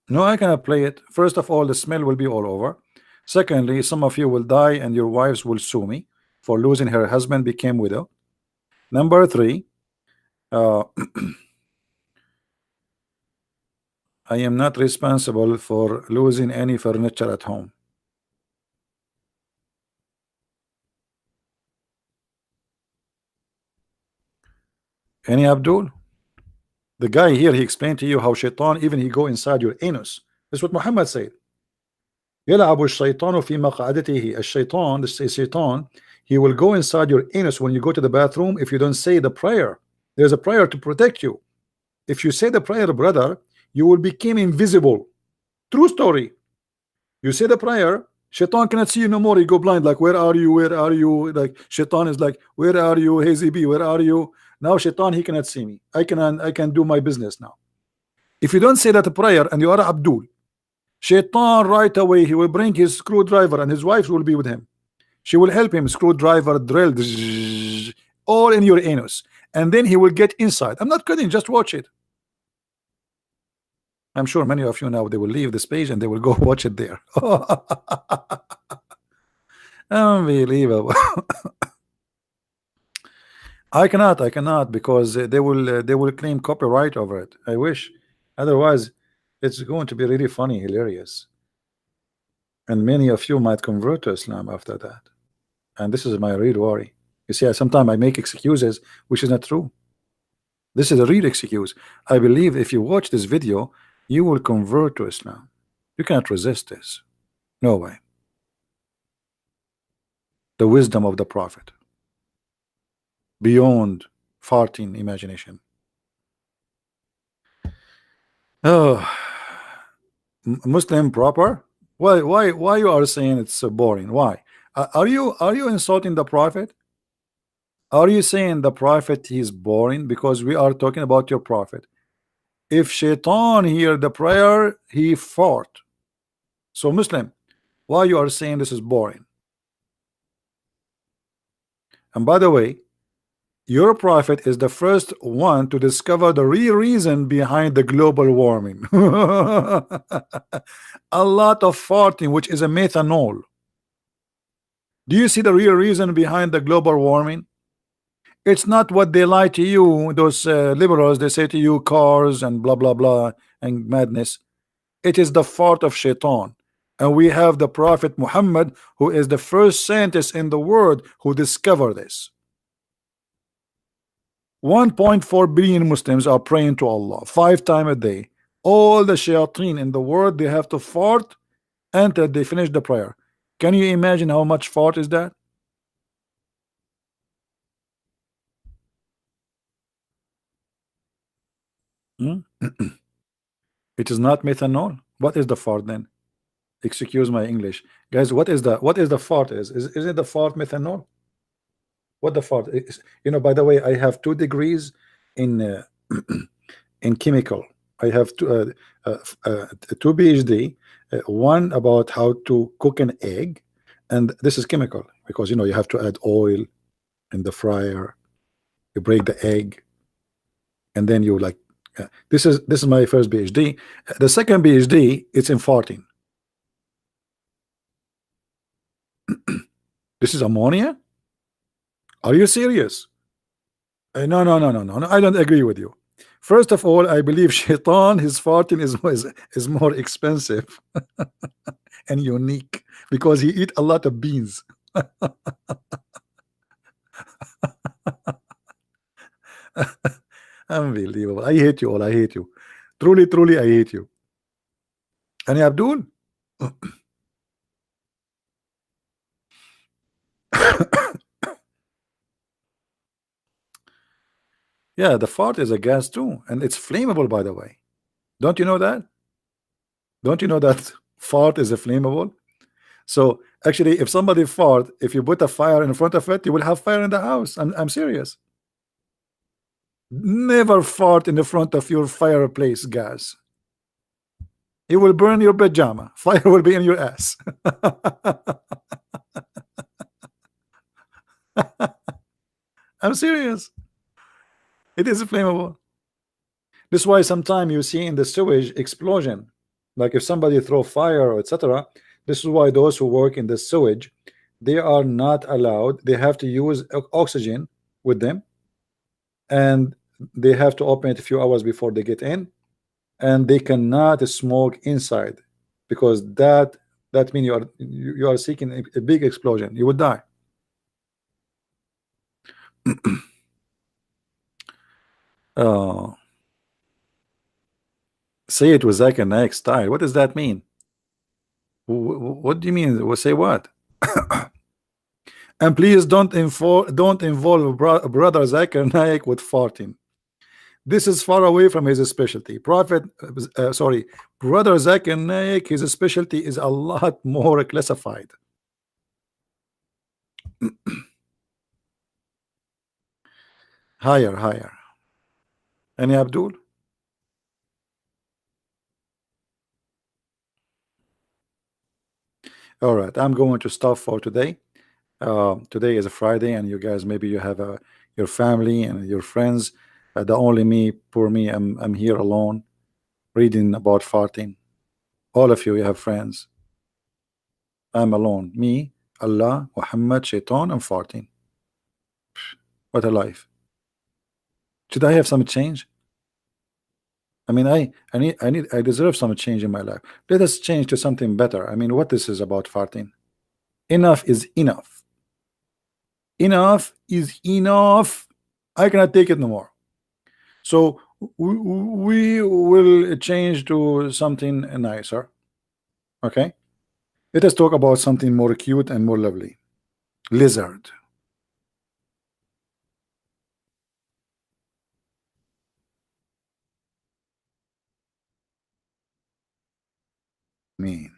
No, I cannot play it. First of all, the smell will be all over. Secondly, some of you will die and your wives will sue me for losing her husband became widow. Number three, uh, I am not responsible for losing any furniture at home. Any Abdul? The guy here, he explained to you how shaitan, even he go inside your anus. That's what Muhammad said. يلعب الشيطان في مقعدته. الشيطان, the shaitan, he will go inside your anus when you go to the bathroom if you don't say the prayer. There's a prayer to protect you. If you say the prayer, brother, you will become invisible. True story. You say the prayer, shaitan cannot see you no more. You go blind, like, where are you? Where are you? Like, shaitan is like, where are you? Hazy B, where are you? Now shaitan, he cannot see me. I can do my business now. If you don't say that prayer and you are Abdul, shaitan right away, he will bring his screwdriver and his wife will be with him. She will help him screwdriver drill all in your anus, and then he will get inside. I'm not kidding, just watch it. I'm sure many of you now, they will leave this page and they will go watch it there. Unbelievable. I cannot because they will claim copyright over it. I wish, otherwise it's going to be really funny, hilarious, and many of you might convert to Islam after that. And this is my real worry. You see, sometimes I make excuses which is not true. This is a real excuse. I believe if you watch this video, you will convert to Islam. You cannot resist this. No way. The wisdom of the Prophet, beyond farting imagination. Oh, Muslim proper? Why you are saying it's so boring? Why? Are you insulting the Prophet? Are you saying the Prophet is boring? Because we are talking about your Prophet. If shaitan hear the prayer, he fought. So Muslim, why you are saying this is boring? And by the way, your Prophet is the first one to discover the real reason behind the global warming. A lot of farting, which is a methanol. Do you see the real reason behind the global warming? It's not what they lie to you, those liberals. They say to you cars and blah blah blah and madness. It is the fault of shaitan. And we have the Prophet Muhammad, who is the first scientist in the world who discovered this. 1.4 billion Muslims are praying to Allah 5 times a day. All the shayateen in the world, they have to fart until they finish the prayer. Can you imagine how much fart is that? Hmm? It is not methanol. What is the fart then? Excuse my English, guys. What is the fart? Is it the fart methanol? What the fart is? By the way, I have 2 degrees in in chemical. I have 2 PhD. One about how to cook an egg, and this is chemical because you have to add oil in the fryer. You break the egg, and then you like. This is my first PhD. The second PhD, it's in farting. This is ammonia. Are you serious? No, no, no, no, no, no. I don't agree with you. First of all, I believe Shaitan, his farting is more expensive and unique because he eat a lot of beans. Unbelievable. I hate you all. I hate you. Truly, truly, I hate you. And Abdul, yeah, the fart is a gas too, and it's flammable, by the way. Don't you know that? Don't you know that fart is a flammable? So actually, if somebody fart, if you put a fire in front of it, you will have fire in the house. I'm serious. Never fart in the front of your fireplace gas. You will burn your pajama. Fire will be in your ass. I'm serious. It is flammable. This is why sometimes you see in the sewage explosion, like if somebody throw fire or etc. This is why those who work in the sewage, they are not allowed. They have to use oxygen with them, and they have to open it a few hours before they get in, and they cannot smoke inside because that means you are seeking a big explosion. You would die. uh, Say it with Zach and Ike style. What does that mean? What do you mean? Well, say what? And please don't involve brother Zakir Naik with farting. This is far away from his specialty. Sorry, brother Zakir Naik, his specialty is a lot more classified. Higher, higher. Any Abdul? All right, I'm going to stop for today. Today is a Friday, and you guys maybe you have your family and your friends. The only me, poor me, I'm here alone reading about farting. All of you have friends. I'm alone. Me, Allah, Muhammad, Shaitan, and farting. What a life. Should I have some change? I mean, I deserve some change in my life. Let us change to something better. I mean, what this is about farting. Enough is enough. Enough is enough. I cannot take it no more. So we will change to something nicer. Okay. Let us talk about something more cute and more lovely. Lizard. Mean.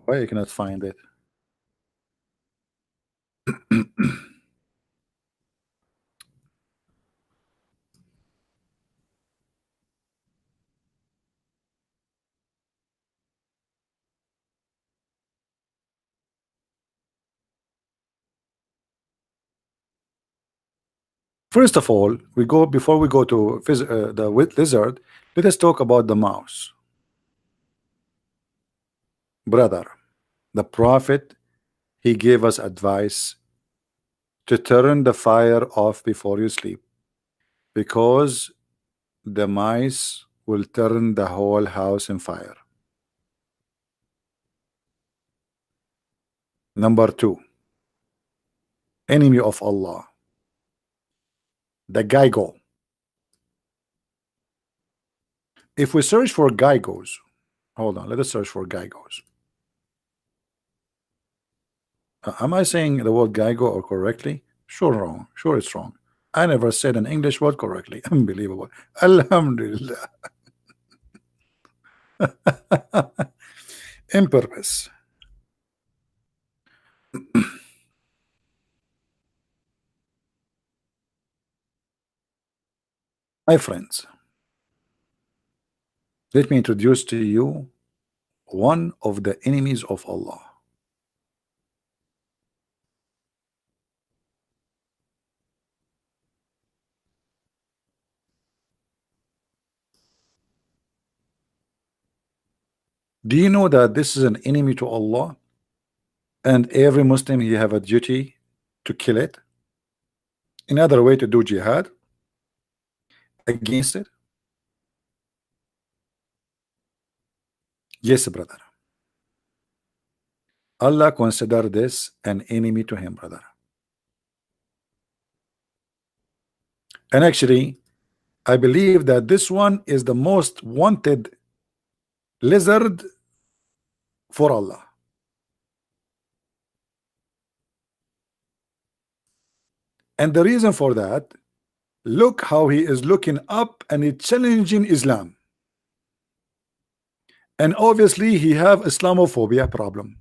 Why you cannot find it? First of all, we go before we go to the lizard. Let us talk about the mouse, brother. The prophet, he gave us advice to turn the fire off before you sleep because the mice will turn the whole house in fire. Number two, enemy of Allah, the Geigo. If we search for Geigos, hold on, let us search for Geigos. Am I saying the word Geigo or correctly? Sure, wrong. Sure, it's wrong. I never said an English word correctly. Unbelievable. Alhamdulillah. In purpose. My friends, let me introduce to you one of the enemies of Allah. Do you know that this is an enemy to Allah, and every Muslim he have a duty to kill it? Another way to do jihad against it? Yes, brother. Allah consider this an enemy to him, brother. And actually, I believe that this one is the most wanted lizard for Allah. And the reason for that, look how he is looking up and he's challenging Islam. And obviously he have Islamophobia problem.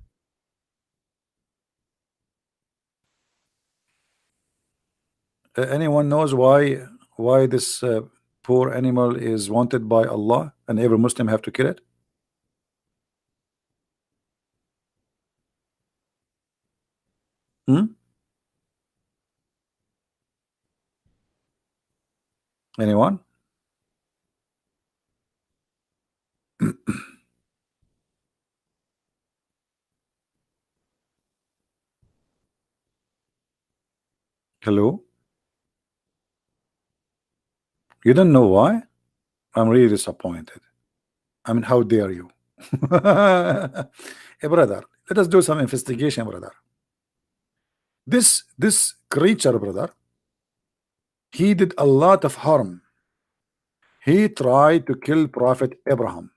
Anyone knows why this poor animal is wanted by Allah and every Muslim have to kill it? Anyone? Hello? You don't know why? I'm really disappointed. I mean, how dare you? Hey, brother, let us do some investigation, brother. This creature, brother, he did a lot of harm. He tried to kill Prophet Abraham.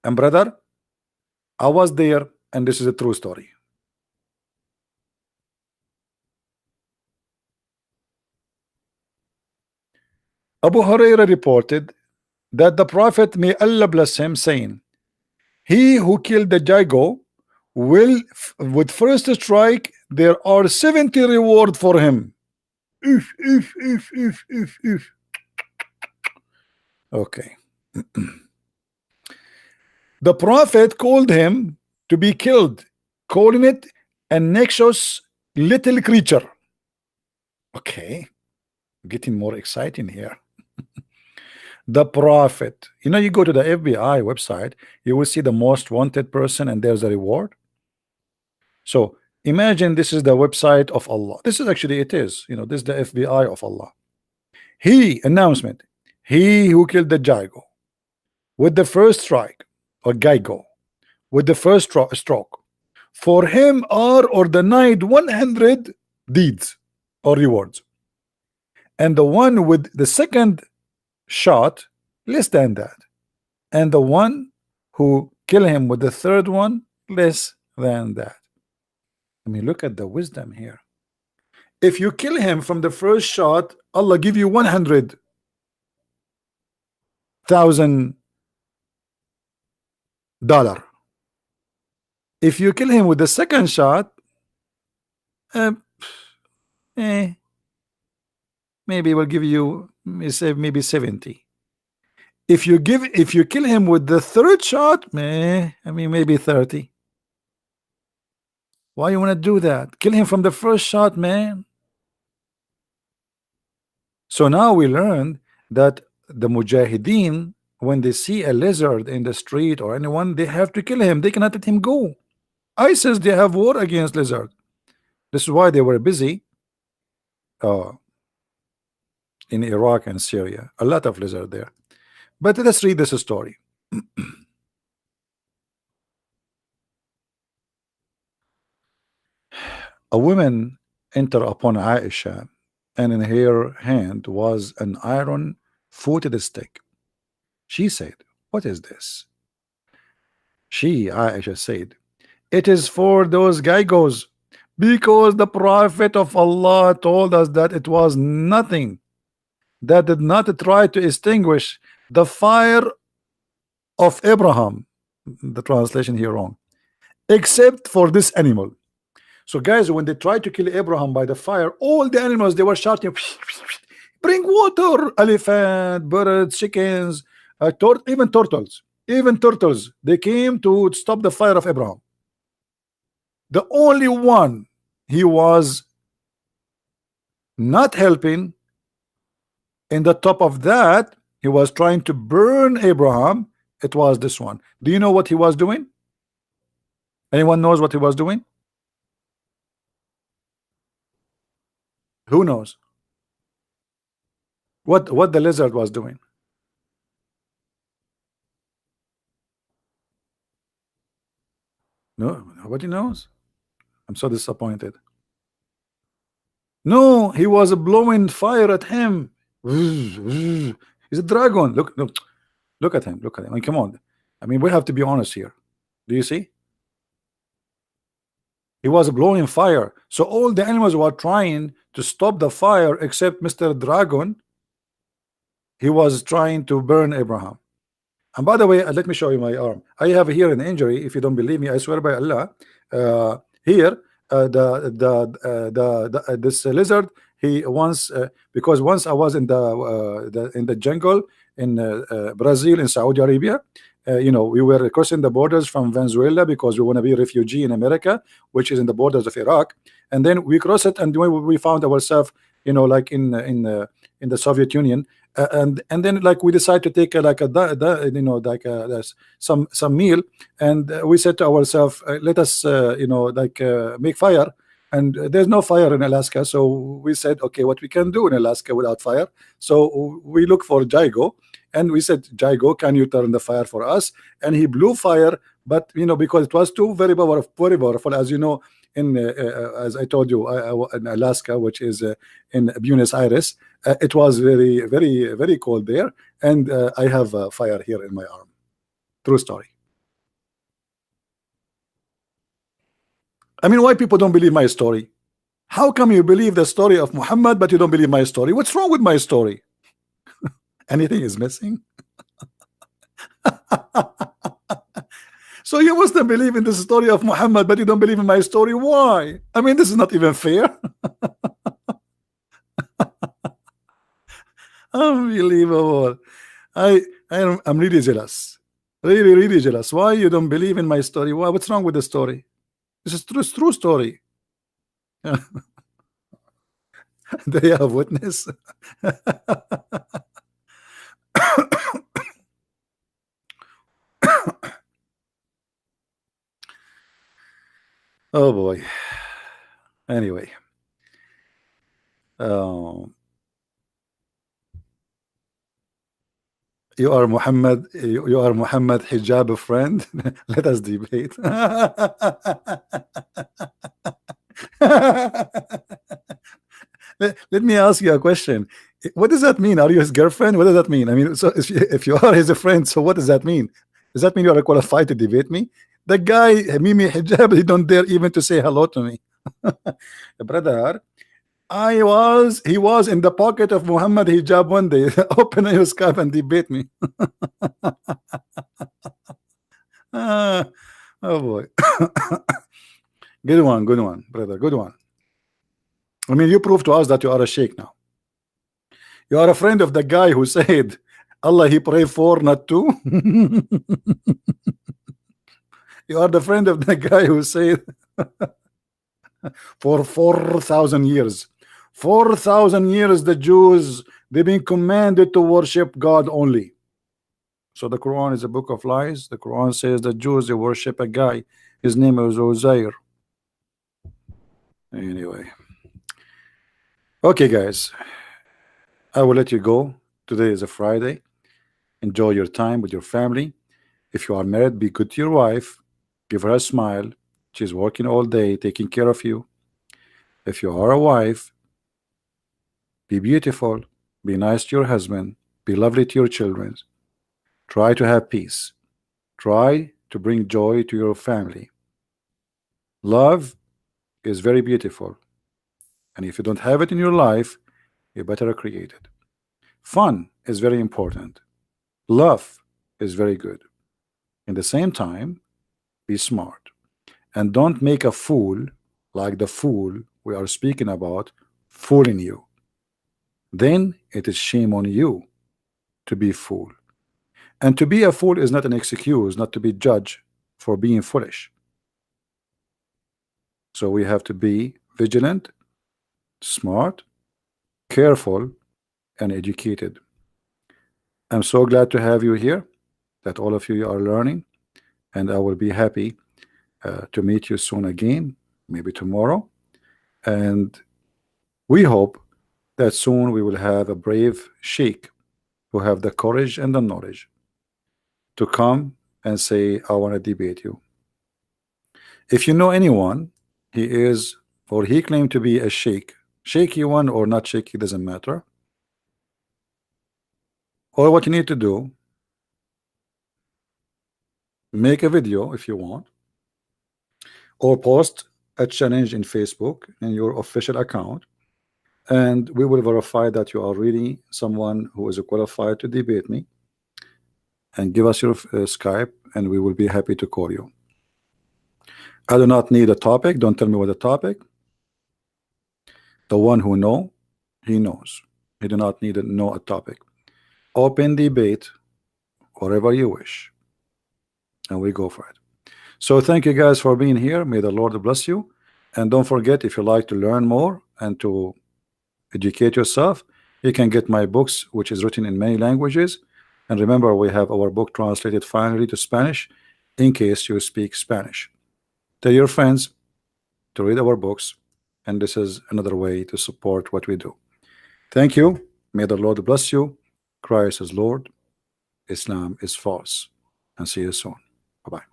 And brother, I was there, and this is a true story. Abu Hurairah reported that the Prophet, may Allah bless him, saying, he who killed the Jago will, with first strike, there are 70 reward for him. If. Okay. The Prophet called him to be killed, calling it a noxious little creature. Okay, getting more exciting here. The Prophet, you go to the FBI website, you will see the most wanted person, and there's a reward. So imagine this is the website of Allah. This is actually, it is, this is the FBI of Allah. Announcement, he who killed the Jago with the first strike, or Gaigo, with the first stroke, for him are ordained 100 deeds or rewards, and the one with the second shot less than that, and the one who kill him with the third one less than that. I mean, look at the wisdom here. If you kill him from the first shot, Allah give you $100,000. If you kill him with the second shot, maybe we'll give you, maybe 70. If you kill him with the third shot, maybe 30. Why you want to do that? Kill him from the first shot, man. So now we learned that the Mujahideen, when they see a lizard in the street or anyone, they have to kill him. They cannot let him go. ISIS, they have war against lizard. This is why they were busy in Iraq and Syria. A lot of lizard there. But let's read this story. A woman entered upon Aisha, and in her hand was an iron-footed stick. She said, what is this? Aisha said, it is for those Gaigos, because the Prophet of Allah told us that it was nothing that did not try to extinguish the fire of Abraham. The translation here wrong. Except for this animal. So guys, when they tried to kill Abraham by the fire, all the animals, they were shouting, bring water, elephant, birds, chickens, even turtles, they came to stop the fire of Abraham. The only one he was not helping, in the top of that, he was trying to burn Abraham. It was this one. Do you know what he was doing? Anyone knows what he was doing? Who knows what the lizard was doing? No, nobody knows. I'm so disappointed. No, he was blowing fire at him. He's a dragon. Look at him. Look at him. I mean, come on. I mean, we have to be honest here. Do you see? He was blowing fire. So all the animals were trying to stop the fire except Mr. Dragon. He was trying to burn Abraham. And by the way, let me show you my arm. I have here an injury. If you don't believe me, I swear by Allah. Here, this lizard. He once because once I was in the jungle in Brazil, in Saudi Arabia. You know, we were crossing the borders from Venezuela because we want to be a refugee in America, which is in the borders of Iraq. And then we cross it, and we found ourselves, you know, like in the Soviet Union. And then like we decided to take you know, like some meal, and we said to ourselves, let us you know, like make fire. And there's no fire in Alaska, so we said, okay, what we can do in Alaska without fire? So we look for Jago, and we said, Jago, can you turn the fire for us? And he blew fire, but you know, because it was too very powerful, as you know, in as I told you, in Alaska, which is in Buenos Aires, it was very cold there, and I have fire here in my arm. True story. I mean, why people don't believe my story? How come you believe the story of Muhammad but you don't believe my story? What's wrong with my story? Anything is missing? So you mustn't believe in the story of Muhammad but you don't believe in my story. Why? I mean, this is not even fair. Unbelievable. I'm really jealous. Really jealous. Why you don't believe in my story? Why? What's wrong with the story? This is true story. Do you have witness? Oh boy. Anyway. You are Muhammad. You are Muhammad hijab friend. Let us debate. Let me ask you a question. What does that mean? Are you his girlfriend? What does that mean? I mean, so if you are his friend, so what does that mean? Does that mean you are qualified to debate me? The guy, Mimi hijab, he don't dare even to say hello to me. Brother, he was in the pocket of Muhammad hijab one day. Open your Skype and debate me. Oh boy. Good one, brother, good one. I mean, you prove to us that you are a sheikh now. You are a friend of the guy who said Allah he pray for, not two. You are the friend of the guy who said for 4,000 years. 4,000 years the Jews, they've been commanded to worship God only. So the Quran is a book of lies. The Quran says the Jews, they worship a guy, his name is Uzair. Anyway, okay guys, I will let you go. Today is a Friday. Enjoy your time with your family. If you are married, be good to your wife. Give her a smile. She's working all day taking care of you. If you are a wife, be beautiful, be nice to your husband, be lovely to your children. Try to have peace. Try to bring joy to your family. Love is very beautiful, and if you don't have it in your life, you better create it. Fun is very important. Love is very good. In the same time, be smart, and don't make a fool like the fool we are speaking about fooling you, then it is shame on you to be fool. And to be a fool is not an excuse not to be judged for being foolish. So we have to be vigilant, smart, careful, and educated. I'm so glad to have you here, that all of you are learning, and I will be happy to meet you soon again, maybe tomorrow. And we hope that soon we will have a brave sheikh who have the courage and the knowledge to come and say, I want to debate you. If you know anyone, he is or he claimed to be a sheikh, shaky one or not shaky, doesn't matter. All what you need to do, make a video if you want, or post a challenge in Facebook in your official account, and we will verify that you are really someone who is qualified to debate me, and give us your Skype, and we will be happy to call you. I do not need a topic. Don't tell me what the topic. The one who know, he knows. He do not need to know a topic. Open debate whatever you wish, and we go for it. So thank you guys for being here. May the Lord bless you. And don't forget, if you like to learn more and to educate yourself, you can get my books, which is written in many languages. And remember, we have our book translated finally to Spanish in case you speak Spanish. Tell your friends to read our books, and this is another way to support what we do. Thank you. May the Lord bless you. Christ is Lord. Islam is false. And see you soon. Bye-bye.